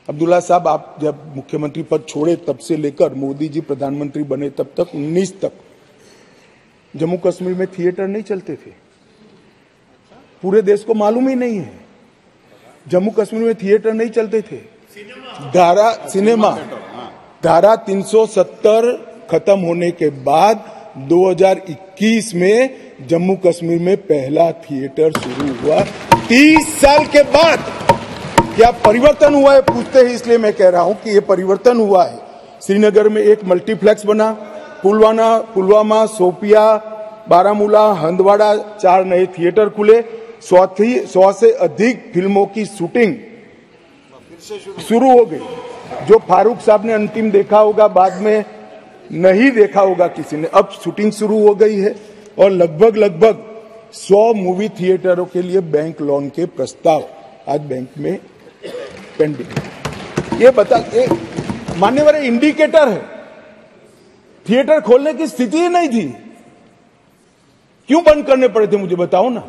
अब्दुल्ला साहब, आप जब मुख्यमंत्री पद छोड़े तब से लेकर मोदी जी प्रधानमंत्री बने तब तक 19 तक जम्मू कश्मीर में थिएटर नहीं चलते थे। पूरे देश को मालूम ही नहीं है, जम्मू कश्मीर में थिएटर नहीं चलते थे। धारा 370 खत्म होने के बाद 2021 में जम्मू कश्मीर में पहला थिएटर शुरू हुआ। 30 साल के बाद क्या परिवर्तन हुआ है पूछते हैं, इसलिए मैं कह रहा हूं कि ये परिवर्तन हुआ है। श्रीनगर में एक मल्टीप्लेक्स बना, पुलवामा, शोपिया, बारामूला, हंदवाड़ा 4 नए थिएटर खुले। 100 से अधिक फिल्मों की शूटिंग शुरू हो गई। जो फारूक साहब ने अंतिम देखा होगा, बाद में नहीं देखा होगा किसी ने, अब शूटिंग शुरू हो गई है। और लगभग 100 मूवी थिएटरों के लिए बैंक लोन के प्रस्ताव आज बैंक में पेंडिंग। ये मान्यवर इंडिकेटर है, थिएटर खोलने की स्थिति ही नहीं थी। क्यों बंद करने पड़े थे मुझे बताओ ना।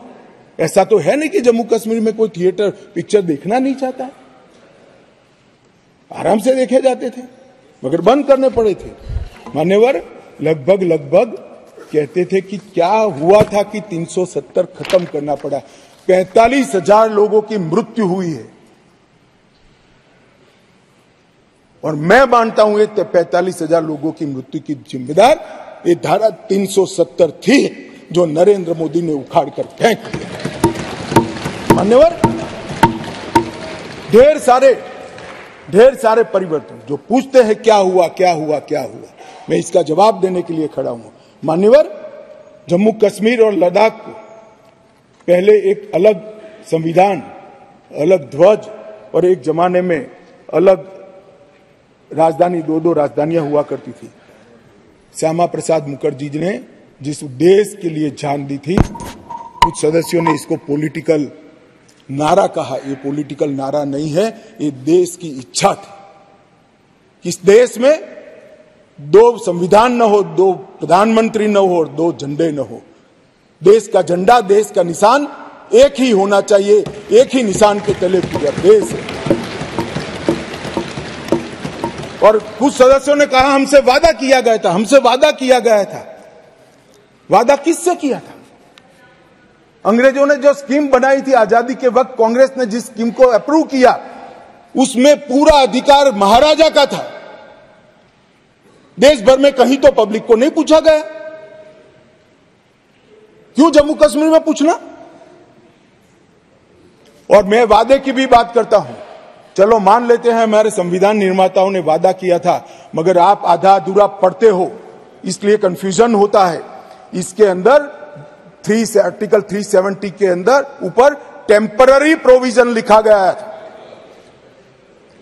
ऐसा तो है नहीं कि जम्मू कश्मीर में कोई थिएटर पिक्चर देखना नहीं चाहता है, आराम से देखे जाते थे, मगर बंद करने पड़े थे। मान्यवर, लगभग कहते थे कि क्या हुआ था कि 370 खत्म करना पड़ा। 45,000 लोगों की मृत्यु हुई है। और मैं मानता हूं ये 45,000 लोगों की मृत्यु की जिम्मेदार ये धारा 370 थी जो नरेंद्र मोदी ने उखाड़ कर फेंक दिया। मान्यवर, ढेर सारे परिवर्तन जो पूछते हैं क्या हुआ क्या हुआ क्या हुआ, मैं इसका जवाब देने के लिए खड़ा हूं। मान्यवर, जम्मू कश्मीर और लद्दाख को पहले एक अलग संविधान, अलग ध्वज और एक जमाने में अलग राजधानी, दो राजधानियां हुआ करती थी। श्यामा प्रसाद मुखर्जी ने जिस उद्देश्य के लिए जान दी थी, कुछ सदस्यों ने इसको पॉलिटिकल नारा कहा। ये पॉलिटिकल नारा नहीं है, ये देश की इच्छा थी। इस देश में 2 संविधान न हो, 2 प्रधानमंत्री न हो और 2 झंडे न हो। देश का झंडा, देश का निशान एक ही होना चाहिए, एक ही निशान के तले पूरा देश है। और कुछ सदस्यों ने कहा हमसे वादा किया गया था, हमसे वादा किया गया था। वादा किससे किया था? अंग्रेजों ने जो स्कीम बनाई थी आजादी के वक्त, कांग्रेस ने जिस स्कीम को अप्रूव किया, उसमें पूरा अधिकार महाराजा का था। देश भर में कहीं तो पब्लिक को नहीं पूछा गया। क्यों जम्मू कश्मीर में पूछना? और मैं वादे की भी बात करता हूं। चलो मान लेते हैं हमारे संविधान निर्माताओं ने वादा किया था, मगर आप आधा अधूरा पढ़ते हो, इसलिए कंफ्यूजन होता है। इसके अंदर आर्टिकल 370 के अंदर ऊपर टेम्पररी प्रोविजन लिखा गया है।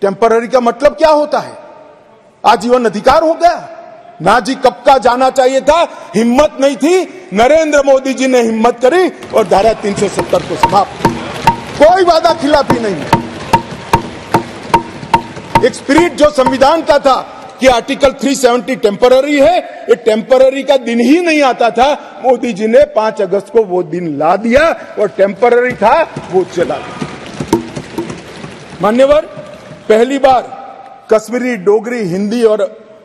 टेम्पररी का मतलब क्या होता है? आजीवन अधिकार हो गया ना जी? कब का जाना चाहिए था, हिम्मत नहीं थी, नरेंद्र मोदी जी ने हिम्मत करी और धारा 370 को समाप्त। कोई वादा खिलाफी नहीं है। एक स्पिरिट जो संविधान का था कि आर्टिकल 370 टेम्पररी है, ये टेम्पररी का दिन ही नहीं आता था। मोदी जी ने 5 अगस्त को वो दिन ला दिया और टेम्पररी था वो चला गया। मान्यवर, पहली बार कश्मीरी, डोगरी, हिंदी और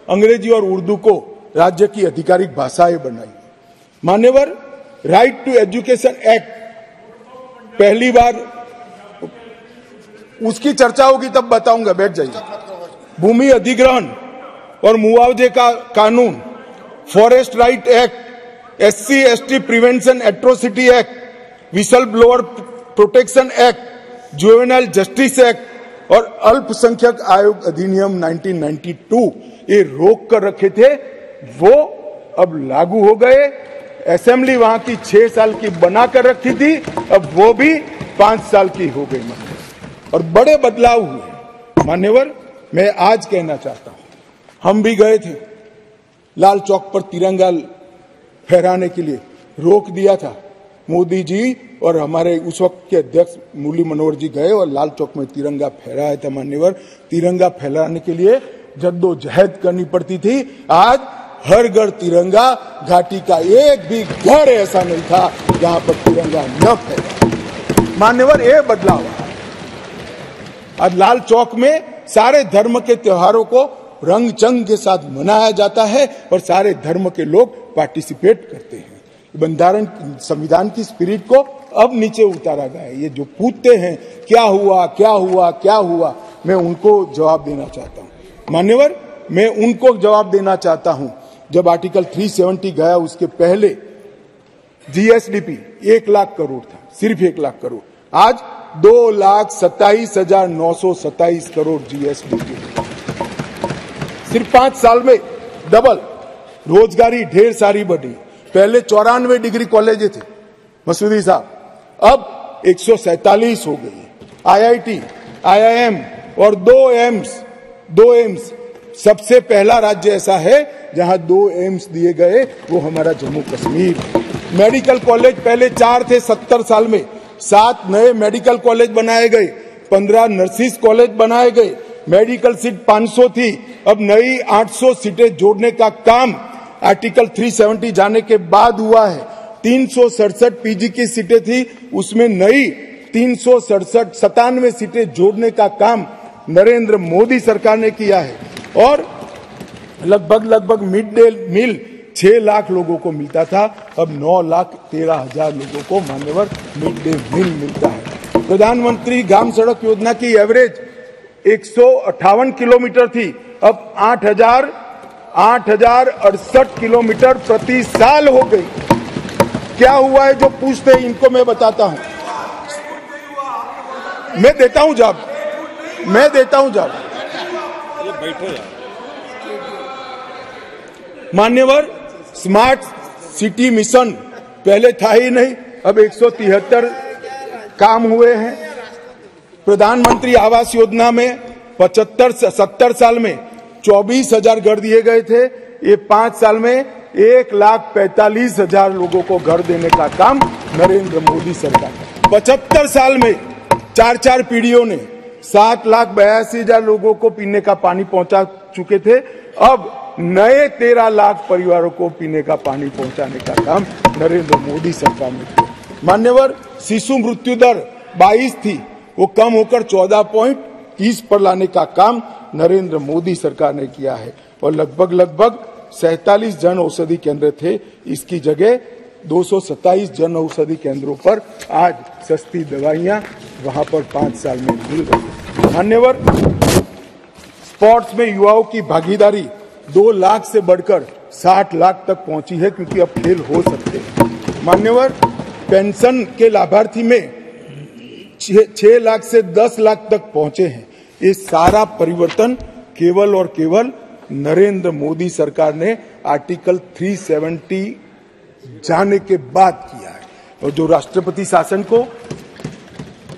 अंग्रेजी और उर्दू को राज्य की आधिकारिक भाषाएं बनाई। मान्यवर, राइट टू एजुकेशन एक्ट पहली बार, उसकी चर्चा होगी तब बताऊंगा, बैठ जाइए। भूमि अधिग्रहण और मुआवजे का कानून, forest right act, SC ST prevention atrocity act, whistle blower protection act, juvenile justice act और अल्पसंख्यक आयोग अधिनियम 1992 ये रोक कर रखे थे, वो अब लागू हो गए। असेंबली वहां की 6 साल की बना कर रखी थी, अब वो भी 5 साल की हो गई। और बड़े बदलाव हुए। मान्यवर, मैं आज कहना चाहता हूं, हम भी गए थे लाल चौक पर तिरंगा फहराने के लिए, रोक दिया था मोदी जी और हमारे उस वक्त के अध्यक्ष मुरली मनोहर जी गए और लाल चौक में तिरंगा फहराया था। मान्यवर, तिरंगा फहराने के लिए जद्दोजहद करनी पड़ती थी। आज हर घर तिरंगा, घाटी का एक भी घर ऐसा नहीं था जहां पर तिरंगा न फहरा। मान्यवर, ये बदलाव आज लाल चौक में सारे धर्म के त्योहारों को रंग चंग के साथ मनाया जाता है और सारे धर्म के लोग पार्टिसिपेट करते हैं। बंधारण, संविधान की स्पिरिट को अब नीचे उतारा गया है। ये जो पूछते हैं क्या हुआ क्या हुआ क्या हुआ, मैं उनको जवाब देना चाहता हूं। मान्यवर, मैं उनको जवाब देना चाहता हूं, जब आर्टिकल 370 गया उसके पहले GSDP 1 लाख करोड़ था, सिर्फ 1 लाख करोड़। आज 2,27,927 करोड़ GSDP, सिर्फ 5 साल में डबल। रोजगारी ढेर सारी बढ़ी। पहले 94 डिग्री कॉलेज थे मसूदी साहब, अब 147 हो गई। IIT, IIM और 2 एम्स। सबसे पहला राज्य ऐसा है जहां 2 एम्स दिए गए, वो हमारा जम्मू कश्मीर। मेडिकल कॉलेज पहले 4 थे 70 साल में, 7 नए मेडिकल कॉलेज बनाए गए, 15 नर्सिस कॉलेज बनाए गए। मेडिकल सीट 500 थी, अब नई 800 सीटें जोड़ने का काम आर्टिकल 370 जाने के बाद हुआ है। 367 PG की सीटें थी, उसमें नई 397 सीटें जोड़ने का काम नरेंद्र मोदी सरकार ने किया है। और लगभग मिड डे मील 6 लाख लोगों को मिलता था, अब 9,13,000 लोगों को मान्यवर मिड डे मील मिलता है। प्रधानमंत्री ग्राम सड़क योजना की एवरेज 158 किलोमीटर थी, अब 8,068 किलोमीटर प्रति साल हो गई। क्या हुआ है जो पूछते हैं इनको मैं बताता हूं। मैं देता हूं जवाब। मान्यवर, स्मार्ट सिटी मिशन पहले था ही नहीं, अब 173 काम हुए हैं। प्रधानमंत्री आवास योजना में 70 साल में 24,000 घर दिए गए थे। ये 5 साल में 1,45,000 लोगों को घर देने का काम नरेंद्र मोदी सरकार। 75 साल में 4 पीढ़ियों ने 7,82,000 लोगों को पीने का पानी पहुंचा चुके थे। अब नए 13 लाख परिवारों को पीने का पानी पहुंचाने का काम नरेंद्र मोदी सरकार ने किया। मान्यवर, शिशु मृत्यु दर 22 थी, वो कम होकर 14.30 पर लाने का काम नरेंद्र मोदी सरकार ने किया है। और लगभग 47 जन औषधि केंद्र थे, इसकी जगह 227 जन औषधि केंद्रों पर आज सस्ती दवाइयां वहां पर 5 साल में मिल रही। मान्यवर, स्पोर्ट्स में युवाओं की भागीदारी 2 लाख से बढ़कर 60 लाख तक पहुंची है, क्योंकि अब खेल हो सकते हैं। मान्यवर, पेंशन के लाभार्थी में 6 लाख से 10 लाख तक पहुंचे हैं। ये सारा परिवर्तन केवल और केवल नरेंद्र मोदी सरकार ने आर्टिकल 370 जाने के बाद किया है। और जो राष्ट्रपति शासन को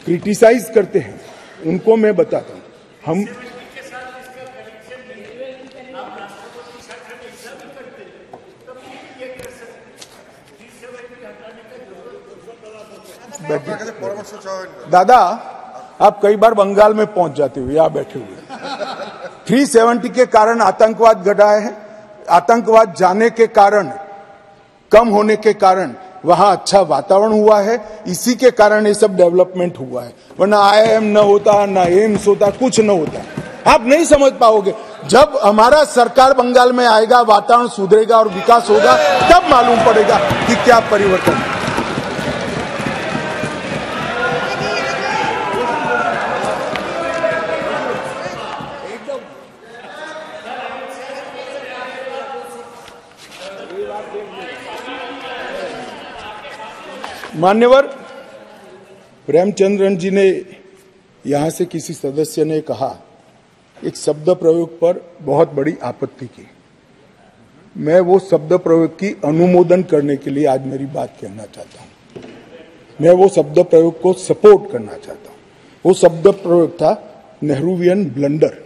क्रिटिसाइज करते हैं उनको मैं बताता हूं, हम दादा, आप कई बार बंगाल में पहुंच जाते हो, यहां बैठे हुए। 370 के कारण आतंकवाद घटा है। आतंकवाद जाने के कारण, कम होने के कारण वहां अच्छा वातावरण हुआ है। इसी के कारण ये सब डेवलपमेंट हुआ है, वरना IIM न होता, ना एम्स होता, कुछ न होता। आप नहीं समझ पाओगे। जब हमारा सरकार बंगाल में आएगा, वातावरण सुधरेगा और विकास होगा, तब मालूम पड़ेगा कि क्या परिवर्तन है। मान्यवर, प्रेमचंद्रन जी ने यहां से किसी सदस्य ने कहा, एक शब्द प्रयोग पर बहुत बड़ी आपत्ति की। मैं वो शब्द प्रयोग की अनुमोदन करने के लिए आज मेरी बात कहना चाहता हूं। मैं वो शब्द प्रयोग को सपोर्ट करना चाहता हूं। वो शब्द प्रयोग था नेहरूवियन ब्लंडर।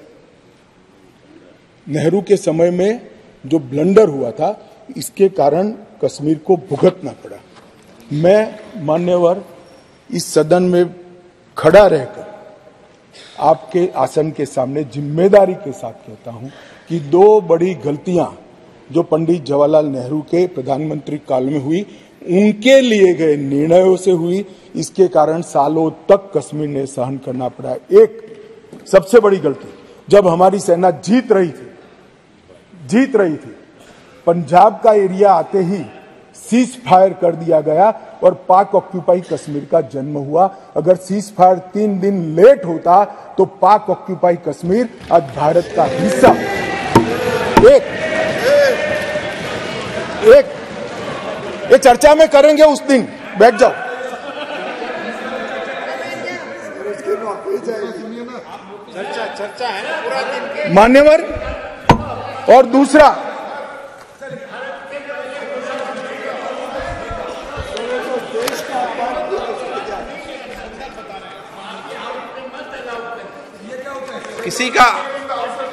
नेहरू के समय में जो ब्लंडर हुआ था, इसके कारण कश्मीर को भुगतना पड़ा। मैं मान्यवर इस सदन में खड़ा रहकर आपके आसन के सामने जिम्मेदारी के साथ कहता हूं कि 2 बड़ी गलतियां जो पंडित जवाहरलाल नेहरू के प्रधानमंत्री काल में हुई, उनके लिए गए निर्णयों से हुई। इसके कारण सालों तक कश्मीर ने सहन करना पड़ा। एक सबसे बड़ी गलती, जब हमारी सेना जीत रही थी, पंजाब का एरिया आते ही सीज फायर कर दिया गया और पाक ऑक्यूपाई कश्मीर का जन्म हुआ। अगर सीज फायर 3 दिन लेट होता तो पाक ऑक्यूपाई कश्मीर आज भारत का हिस्सा। ये चर्चा में करेंगे उस दिन, बैठ जाओ। चर्चा है ना पूरा दिन। मान्यवर, और दूसरा,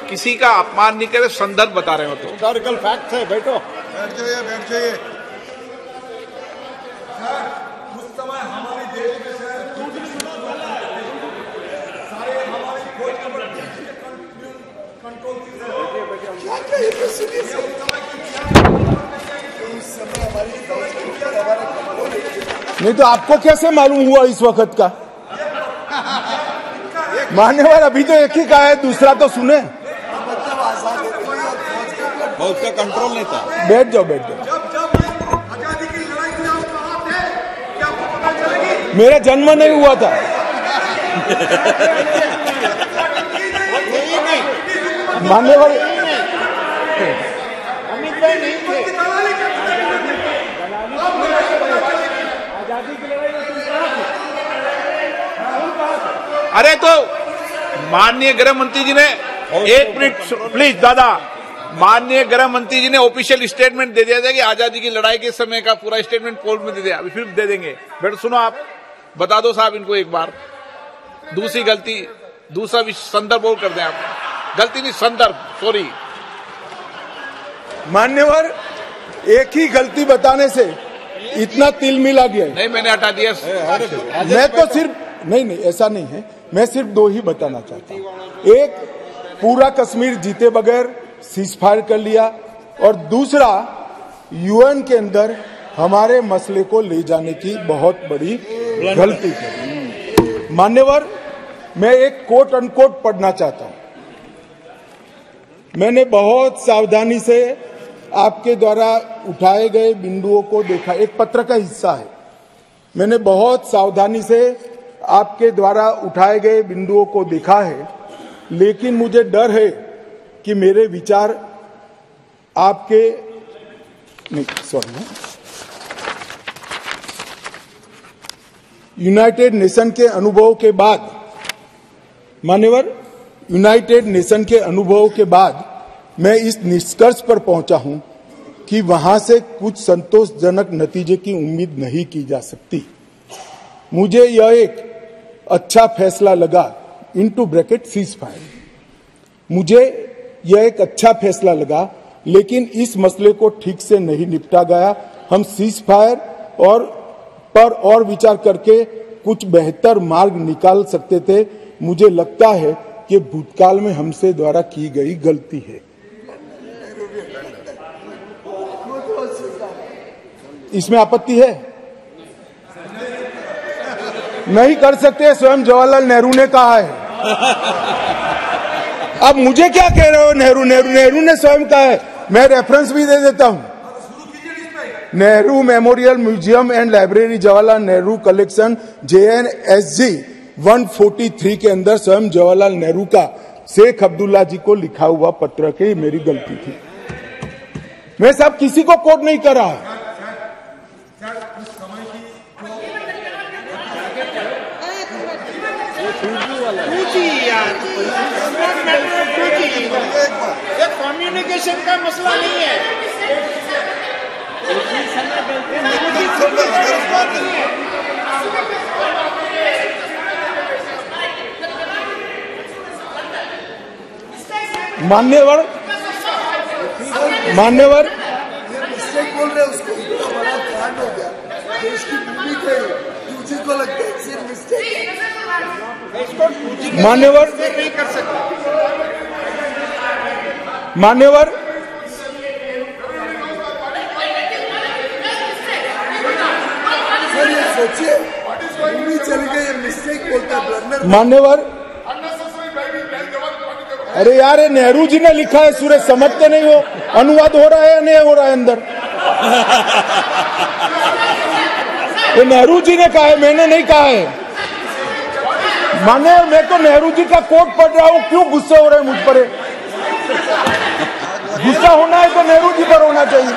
किसी का अपमान नहीं करे, संदर्भ बता रहे हो तो हिस्टोरिकल फैक्ट है। बैठ जाइए। उस समय हमारे देश में सारे हमारी फौज कंट्रोल नहीं तो आपको कैसे मालूम हुआ इस वक्त का? मान्यवर, अभी तो एक ही का है, दूसरा तो सुने। उसका कंट्रोल नहीं था। बैठ जाओ। आजादी की लड़ाई में आप कहाँ थे? क्या आपको पता चलेगी? मेरा जन्म नहीं हुआ था। मान्यवर अमित भाई नहीं थे। अरे तो माननीय गृह मंत्री जी ने, एक मिनट प्लीज दादा, माननीय गृह मंत्री जी ने ऑफिशियल स्टेटमेंट दे दिया था कि आजादी की लड़ाई के समय का पूरा स्टेटमेंट पोल में दे दिया, अभी फिर दे देंगे। बेटा सुनो, आप बता दो साहब इनको एक बार। दूसरी गलती, दूसरा संदर्भ और कर दें आप, गलती नहीं संदर्भ, सॉरी। मान्यवर, एक ही गलती बताने से इतना तिल मिला गया। नहीं, मैंने हटा दिया। मैं तो सिर्फ नहीं, ऐसा नहीं है, मैं सिर्फ दो ही बताना चाहता हूं। एक, पूरा कश्मीर जीते बगैर सीज फायर कर लिया, और दूसरा, यूएन के अंदर हमारे मसले को ले जाने की बहुत बड़ी गलती की। मान्यवर, मैं एक कोट अनकोट पढ़ना चाहता हूं। मैंने बहुत सावधानी से आपके द्वारा उठाए गए बिंदुओं को देखा, एक पत्र का हिस्सा है। मैंने बहुत सावधानी से आपके द्वारा उठाए गए बिंदुओं को देखा है, लेकिन मुझे डर है कि मेरे विचार आपके नहीं, सॉरी, यूनाइटेड नेशन के अनुभव के बाद, मान्यवर, यूनाइटेड नेशन के अनुभव के बाद मैं इस निष्कर्ष पर पहुंचा हूं कि वहां से कुछ संतोषजनक नतीजे की उम्मीद नहीं की जा सकती। मुझे यह एक अच्छा फैसला लगा, इनटू ब्रैकेट सीज फायर, मुझे यह एक अच्छा फैसला लगा, लेकिन इस मसले को ठीक से नहीं निपटा गया। हम सीज फायर पर विचार करके कुछ बेहतर मार्ग निकाल सकते थे। मुझे लगता है कि भूतकाल में हमसे द्वारा की गई गलती है। इसमें आपत्ति है? नहीं कर सकते, स्वयं जवाहरलाल नेहरू ने कहा है। अब मुझे क्या कह रहे हो? नेहरू ने स्वयं कहा है। मैं रेफरेंस भी दे देता हूं। Nehru memorial museum and library, Jawaharlal Nehru collection, JNSG 143 के अंदर स्वयं जवाहरलाल नेहरू का शेख अब्दुल्ला जी को लिखा हुआ पत्र के मेरी गलती थी। मैं सब किसी को कोट नहीं कर रहा। ये कम्युनिकेशन का मसला नहीं है। मान्यवर मिस्टेक बोल रहे उसको, इतना बड़ा कांड हो गया, देश की भूमि गई, तुझे को लगता है सिर्फ मिस्टेक है। मान्यवर सर ये सोचिए, भूमि चली गई, मिस्टेक बोलता है, ब्लंडर। मान्यवर, अरे यार, ये नेहरू जी ने लिखा है, सूरज समझते नहीं हो? अनुवाद हो रहा है या नहीं हो रहा है अंदर? ये नेहरू जी ने कहा है, मैंने नहीं कहा है। माने, मैं तो नेहरू जी का कोट पढ़ रहा हूं, क्यों गुस्से हो रहे हैं मुझ पर? गुस्सा होना है तो नेहरू जी पर होना चाहिए।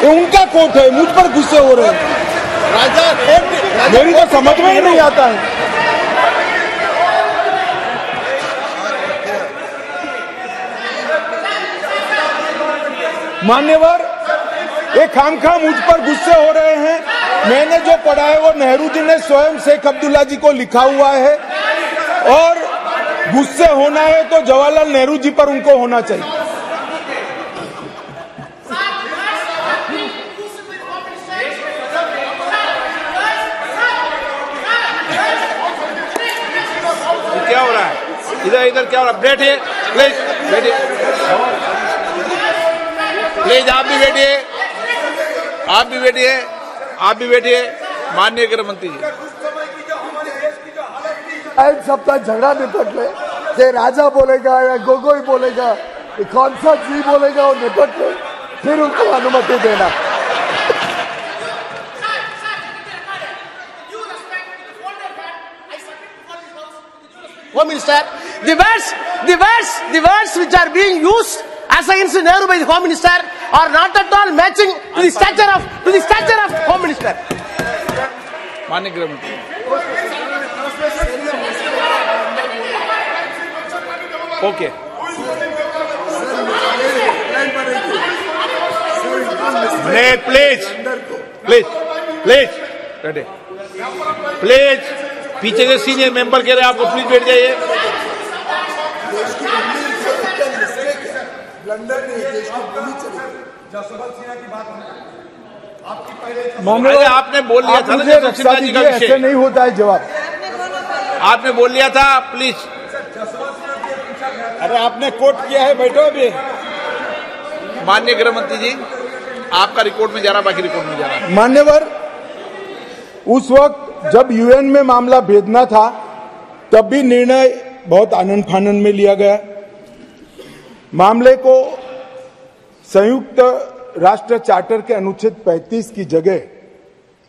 ये उनका कोट है, मुझ पर गुस्से हो रहे हैं। मेरी तो समझ में ही नहीं आता है। मान्यवर, ये खामखा मुझ पर गुस्से हो रहे हैं। मैंने जो पढ़ा है वो नेहरू जी ने स्वयं शेख अब्दुल्ला जी को लिखा हुआ है, और गुस्से होना है तो जवाहरलाल नेहरू जी पर उनको होना चाहिए। क्या हो रहा है इधर क्या हो रहा है? बैठिए प्लीज, बैठिए प्लीज, आप भी बैठिए, आप भी बैठिए। माननीय गृह मंत्री जी, सबका झगड़ा निपट ले, जे राजा बोलेगा या गोगोई बोलेगा, कौन सा जी बोलेगा वो निपट ले, फिर उनको अनुमति देना। Home Minister, the words the words which are being used as against Nehru by the Home Minister are not at all matching to the stature of Home Minister. माननीय गृह मंत्री, ओके, प्लीज पीछे से सीनियर मेंबर कह रहे हैं आपको please बैठ जाइए। आपने बोल लिया था ना रक्षा जी का विषय, ऐसे नहीं होता है जवाब। आपने बोल लिया था, प्लीज। अरे आपने कोट किया है, बैठो अभी। माननीय गृह मंत्री जी, आपका रिकॉर्ड में जा रहा, बाकी रिकॉर्ड में जा रहा। मान्यवर, उस वक्त जब यूएन में मामला भेजना था तब भी निर्णय बहुत आनन फानन में लिया गया। मामले को संयुक्त राष्ट्र चार्टर के अनुच्छेद 35 की जगह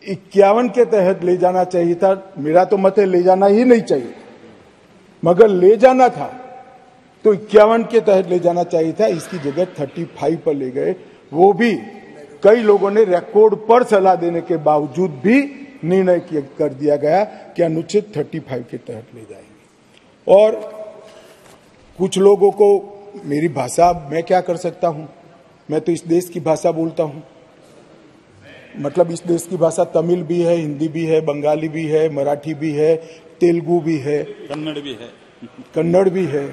51 के तहत ले जाना चाहिए था। मेरा तो मत है ले जाना ही नहीं चाहिए, मगर ले जाना था तो 51 के तहत ले जाना चाहिए था। इसकी जगह 35 पर ले गए। वो भी कई लोगों ने रिकॉर्ड पर सलाह देने के बावजूद भी निर्णय कर दिया गया कि अनुच्छेद 35 के तहत ले जाएंगे। और कुछ लोगों को मेरी भाषा, मैं क्या कर सकता हूं, मैं तो इस देश की भाषा बोलता हूं। मतलब इस देश की भाषा तमिल भी है, हिंदी भी है, बंगाली भी है, मराठी भी है, तेलुगु भी है, कन्नड़ भी है,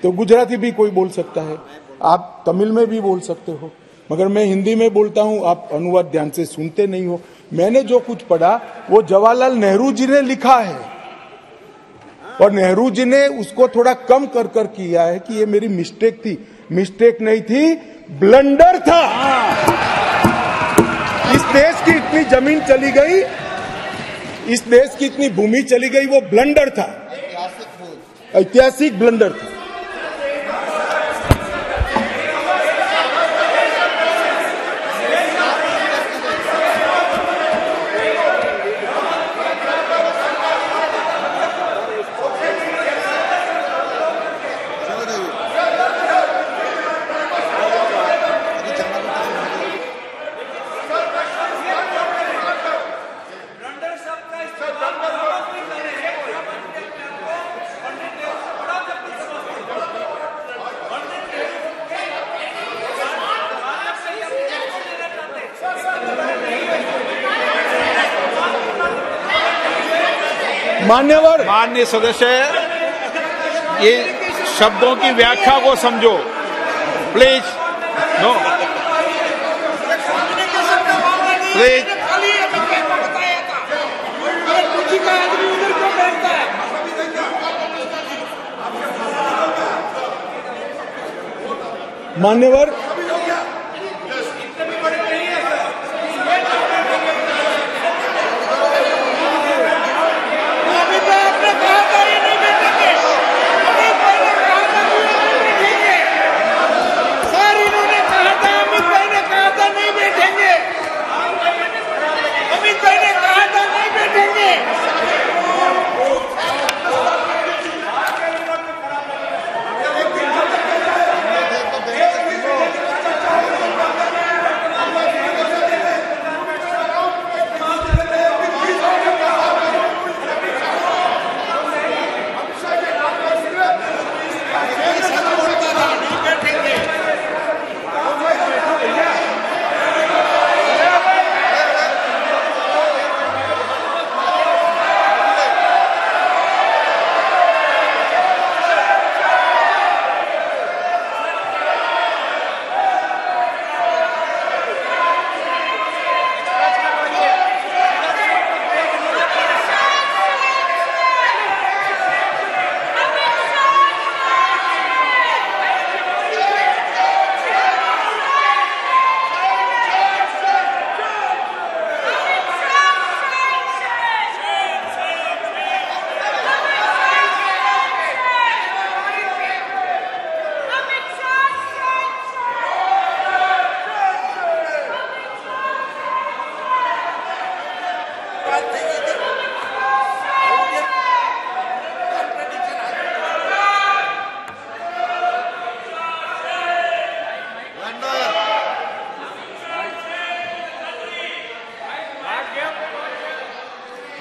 तो गुजराती भी कोई बोल सकता है। आप तमिल में भी बोल सकते हो, मगर मैं हिंदी में बोलता हूं। आप अनुवाद ध्यान से सुनते नहीं हो। मैंने जो कुछ पढ़ा वो जवाहरलाल नेहरू जी ने लिखा है, और नेहरू जी ने उसको थोड़ा कम कर किया है कि ये मेरी मिस्टेक थी। मिस्टेक नहीं थी, ब्लंडर था। इस देश की इतनी जमीन चली गई, इस देश की इतनी भूमि चली गई, वो ब्लंडर था, ऐतिहासिक ब्लंडर था। मान्यवर, माननीय सदस्य, ये शब्दों की व्याख्या को समझो प्लीज। No please. मान्यवर,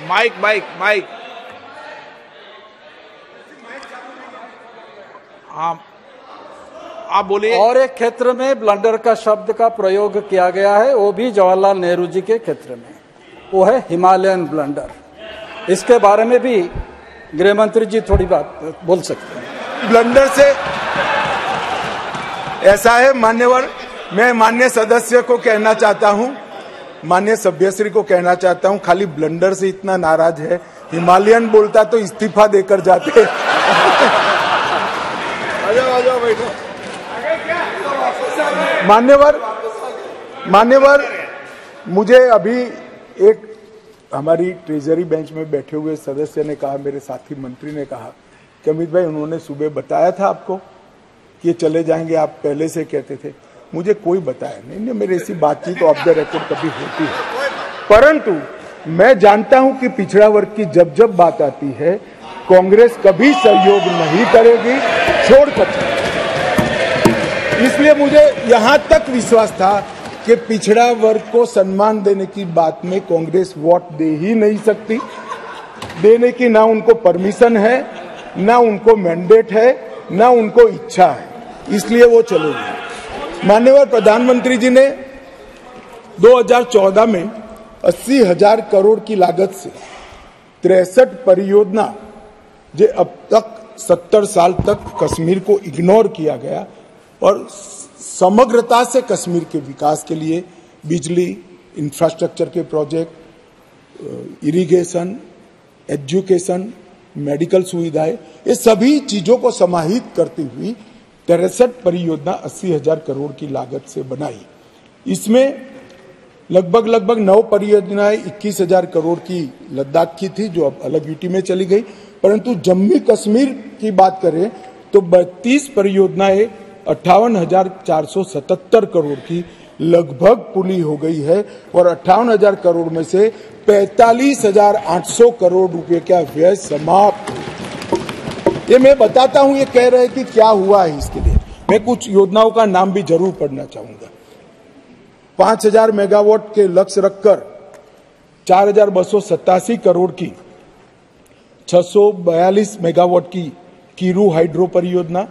माइक आप बोलिए। और एक क्षेत्र में ब्लंडर का शब्द का प्रयोग किया गया है, वो भी जवाहरलाल नेहरू जी के क्षेत्र में, वो है हिमालयन ब्लंडर। इसके बारे में भी गृह मंत्री जी थोड़ी बात बोल सकते हैं। ब्लंडर से ऐसा है मान्यवर, मैं माननीय सदस्य को कहना चाहता हूं, माननीय सभ्यश्री को कहना चाहता हूं, खाली ब्लंडर से इतना नाराज है, हिमालयन बोलता तो इस्तीफा देकर जाते। आजाओ बैठो। मान्यवर मुझे अभी एक हमारी ट्रेजरी बेंच में बैठे हुए सदस्य ने कहा, मेरे साथी मंत्री ने कहा कि अमित भाई उन्होंने सुबह बताया था आपको कि चले जाएंगे, आप पहले से कहते थे। मुझे कोई बताया नहीं, मेरी ऐसी बातचीत ऑफ द रिकॉर्ड कभी होती है, परंतु मैं जानता हूं कि पिछड़ा वर्ग की जब जब बात आती है कांग्रेस कभी सहयोग नहीं करेगी, छोड़कर। इसलिए मुझे यहां तक विश्वास था कि पिछड़ा वर्ग को सम्मान देने की बात में कांग्रेस वोट दे ही नहीं सकती, देने की ना उनको परमिशन है, ना उनको मैंडेट है, ना उनको इच्छा है, इसलिए वो चलेगी। माननीय प्रधानमंत्री जी ने 2014 में 80,000 करोड़ की लागत से 63 परियोजना जो अब तक 70 साल तक कश्मीर को इग्नोर किया गया और समग्रता से कश्मीर के विकास के लिए बिजली, इंफ्रास्ट्रक्चर के प्रोजेक्ट, इरिगेशन, एजुकेशन, मेडिकल सुविधाएं, ये सभी चीजों को समाहित करती हुई 63 परियोजना 80,000 करोड़ की लागत से बनाई। इसमें लगभग 9 परियोजनाएं 21,000 करोड़ की लद्दाख की थी जो अब अलग यूटी में चली गई, परंतु जम्मू कश्मीर की बात करें तो 32 परियोजनाएं 58,477 करोड़ की लगभग पूरी हो गई है और 58,000 करोड़ में से 45,800 करोड़ रुपए का व्यय समाप्त। ये मैं बताता हूं, ये कह रहे कि क्या हुआ है इसके लिए मैं कुछ योजनाओं का नाम भी जरूर पढ़ना चाहूंगा। 5,000 मेगावाट के लक्ष्य रखकर 4,287 करोड़ की 642 मेगावाट की कीरू हाइड्रो परियोजना,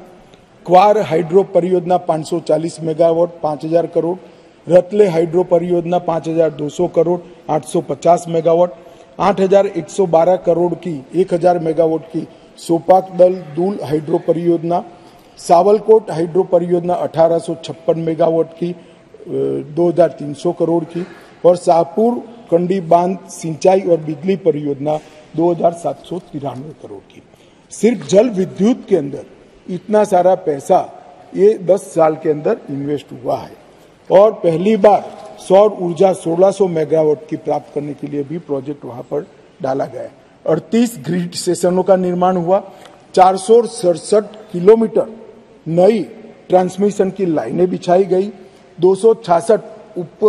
क्वार हाइड्रो परियोजना 540 मेगावाट 5,000 करोड़, रतले हाइड्रो परियोजना 5,200 करोड़ 850 मेगावाट, 8,112 करोड़ की 1,000 मेगावाट की सोपाक दल दूल हाइड्रो परियोजना, सावलकोट हाइड्रो परियोजना 1,856 मेगावाट की 2,300 करोड़ की और शाहपुर कंडी बांध सिंचाई और बिजली परियोजना 2,793 करोड़ की। सिर्फ जल विद्युत के अंदर इतना सारा पैसा ये 10 साल के अंदर इन्वेस्ट हुआ है और पहली बार सौर ऊर्जा 1600 मेगावाट की प्राप्त करने के लिए भी प्रोजेक्ट वहां पर डाला गया है। 38 ग्रिड स्टेशनों का निर्माण हुआ, 467 किलोमीटर नई ट्रांसमिशन की लाइनें बिछाई गई, 266 उप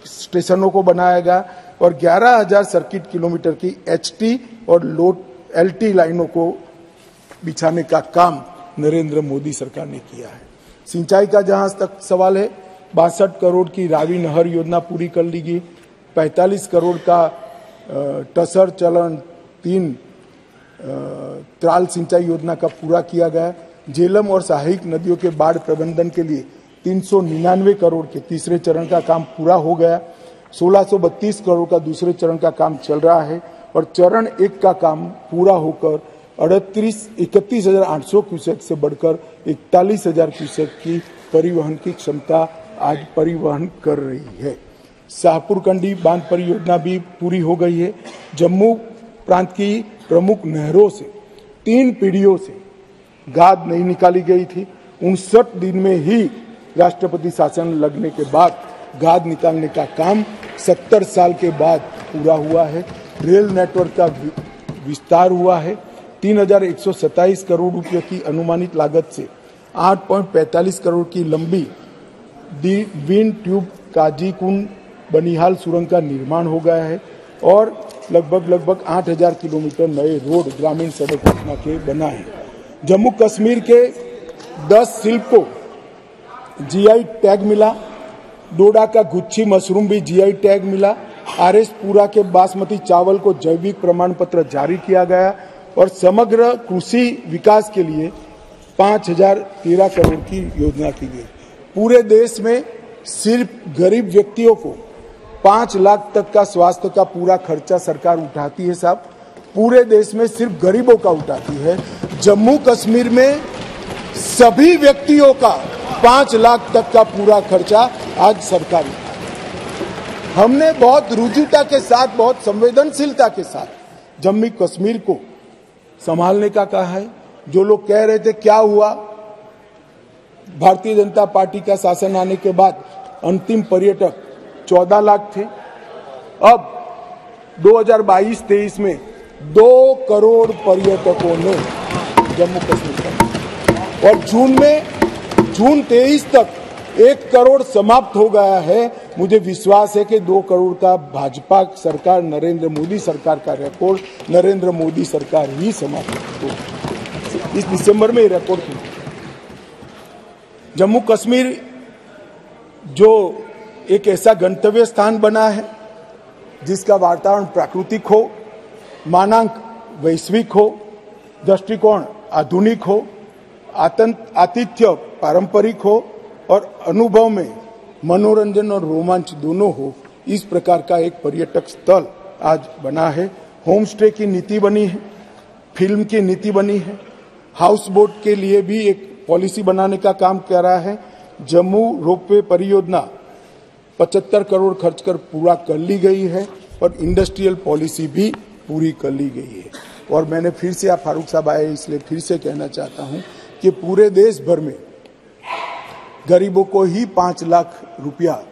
स्टेशनों को बनाया गया और 11,000 सर्किट किलोमीटर की HT और LT लाइनों को बिछाने का काम नरेंद्र मोदी सरकार ने किया है। सिंचाई का जहां तक सवाल है 62 करोड़ की रावी नहर योजना पूरी कर ली गई, 45 करोड़ का टसर चलन 3 त्राल सिंचाई योजना का पूरा किया गया। झेलम और सहायक नदियों के बाढ़ प्रबंधन के लिए 399 करोड़ के तीसरे चरण का काम पूरा हो गया। 1632 करोड़ का दूसरे चरण का काम चल रहा है और चरण 1 का काम पूरा होकर 31,800 क्यूसेक से बढ़कर 41,000 क्यूसेक की परिवहन की क्षमता आज परिवहन कर रही है। शाहपुर कंडी बांध परियोजना भी पूरी हो गई है। जम्मू प्रांत की प्रमुख नहरों से 3 पीढ़ियों से गाद नहीं निकाली गई थी, 59 दिन में ही राष्ट्रपति शासन लगने के बाद गाद निकालने का काम 70 साल के बाद पूरा हुआ है। रेल नेटवर्क का विस्तार हुआ है। 3,127 करोड़ रुपए की अनुमानित लागत से 8.45 करोड़ की लंबी विन ट्यूब काजीकुंड बनिहाल सुरंग का निर्माण हो गया है और लगभग 8,000 किलोमीटर नए रोड ग्रामीण सड़क योजना के बना है। जम्मू कश्मीर के 10 शिल्प को GI टैग मिला, डोडा का गुच्छी मशरूम भी जीआई टैग मिला। आरएस पुरा के बासमती चावल को जैविक प्रमाण पत्र जारी किया गया और समग्र कृषि विकास के लिए 5013 करोड़ की योजना की गई। पूरे देश में सिर्फ गरीब व्यक्तियों को 5 लाख तक का स्वास्थ्य का पूरा खर्चा सरकार उठाती है साहब, पूरे देश में सिर्फ गरीबों का उठाती है। जम्मू कश्मीर में सभी व्यक्तियों का 5 लाख तक का पूरा खर्चा आज सरकार उठाती है। हमने बहुत रुजुता के साथ, बहुत संवेदनशीलता के साथ जम्मू कश्मीर को संभालने का कहा है। जो लोग कह रहे थे क्या हुआ, भारतीय जनता पार्टी का शासन आने के बाद अंतिम पर्यटक 14 लाख थे, अब 2022-23 में 2 करोड़ पर्यटकों ने जम्मू कश्मीर का, और जून 23 तक 1 करोड़ समाप्त हो गया है। मुझे विश्वास है कि 2 करोड़ का भाजपा सरकार, नरेंद्र मोदी सरकार का रिकॉर्ड नरेंद्र मोदी सरकार ही समाप्त हो। इस दिसंबर में रिकॉर्ड किया। जम्मू कश्मीर जो एक ऐसा गंतव्य स्थान बना है जिसका वातावरण प्राकृतिक हो, मानांक वैश्विक हो, दृष्टिकोण आधुनिक हो, आतिथ्य पारंपरिक हो और अनुभव में मनोरंजन और रोमांच दोनों हो, इस प्रकार का एक पर्यटक स्थल आज बना है। होम स्टे की नीति बनी है, फिल्म की नीति बनी है, हाउस बोट के लिए भी एक पॉलिसी बनाने का काम कर रहा है। जम्मू रोपवे परियोजना 75 करोड़ खर्च कर पूरा कर ली गई है और इंडस्ट्रियल पॉलिसी भी पूरी कर ली गई है। और मैंने फिर से, आप फारूक साहब आए इसलिए फिर से कहना चाहता हूं कि पूरे देश भर में गरीबों को ही 5 लाख रुपया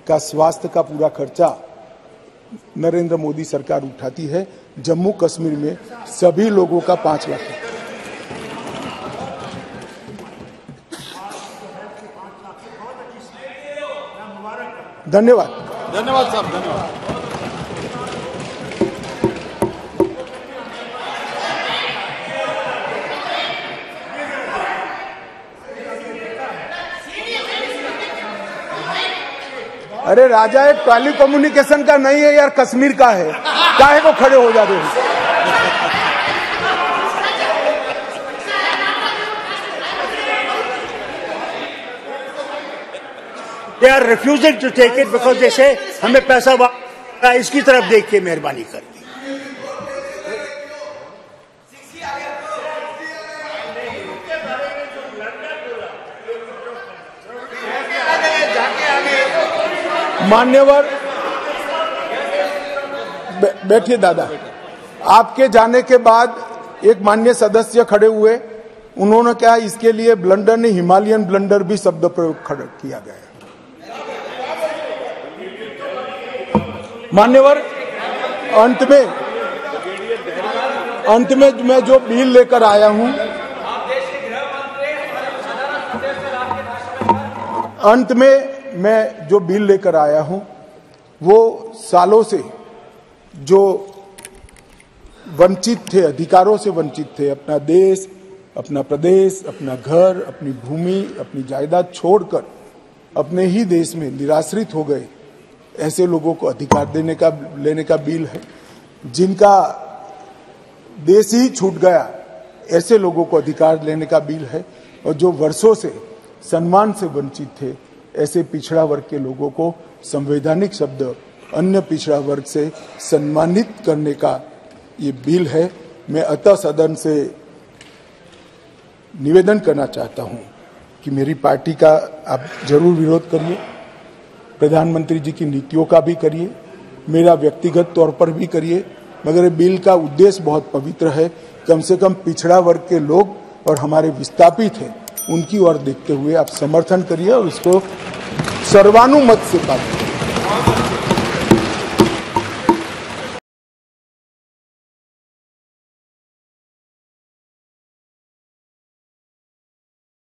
का स्वास्थ्य का पूरा खर्चा नरेंद्र मोदी सरकार उठाती है। जम्मू कश्मीर में सभी लोगों का 5 लाख। धन्यवाद। धन्यवाद साहब, धन्यवाद। अरे राजा एक टेली कम्युनिकेशन का नहीं है यार, कश्मीर का है, काहे को खड़े हो जाते हैं। They are refusing to take it because they say हमें पैसा इसकी तरफ देख के मेहरबानी कर दी। मान्यवर बैठिए दादा, आपके जाने के बाद एक माननीय सदस्य खड़े हुए, उन्होंने कहा इसके लिए ब्लंडर नहीं हिमालयन ब्लंडर भी शब्द प्रयोग किया गया। मान्यवर अंत में मैं जो बिल लेकर आया हूं, अंत में मैं जो बिल लेकर आया हूं वो सालों से जो वंचित थे, अधिकारों से वंचित थे, अपना देश, अपना प्रदेश, अपना घर, अपनी भूमि, अपनी जायदाद छोड़कर अपने ही देश में निराश्रित हो गए, ऐसे लोगों को अधिकार लेने का बिल है। जिनका देश ही छूट गया, ऐसे लोगों को अधिकार लेने का बिल है। और जो वर्षों से सम्मान से वंचित थे, ऐसे पिछड़ा वर्ग के लोगों को संवैधानिक शब्द अन्य पिछड़ा वर्ग से सम्मानित करने का ये बिल है। मैं अतः सदन से निवेदन करना चाहता हूं कि मेरी पार्टी का आप जरूर विरोध करिए, प्रधानमंत्री जी की नीतियों का भी करिए, मेरा व्यक्तिगत तौर पर भी करिए, मगर बिल का उद्देश्य बहुत पवित्र है। कम से कम पिछड़ा वर्ग के लोग और हमारे विस्थापित हैं, उनकी ओर देखते हुए आप समर्थन करिए और उसको सर्वानुमत से पास करिए।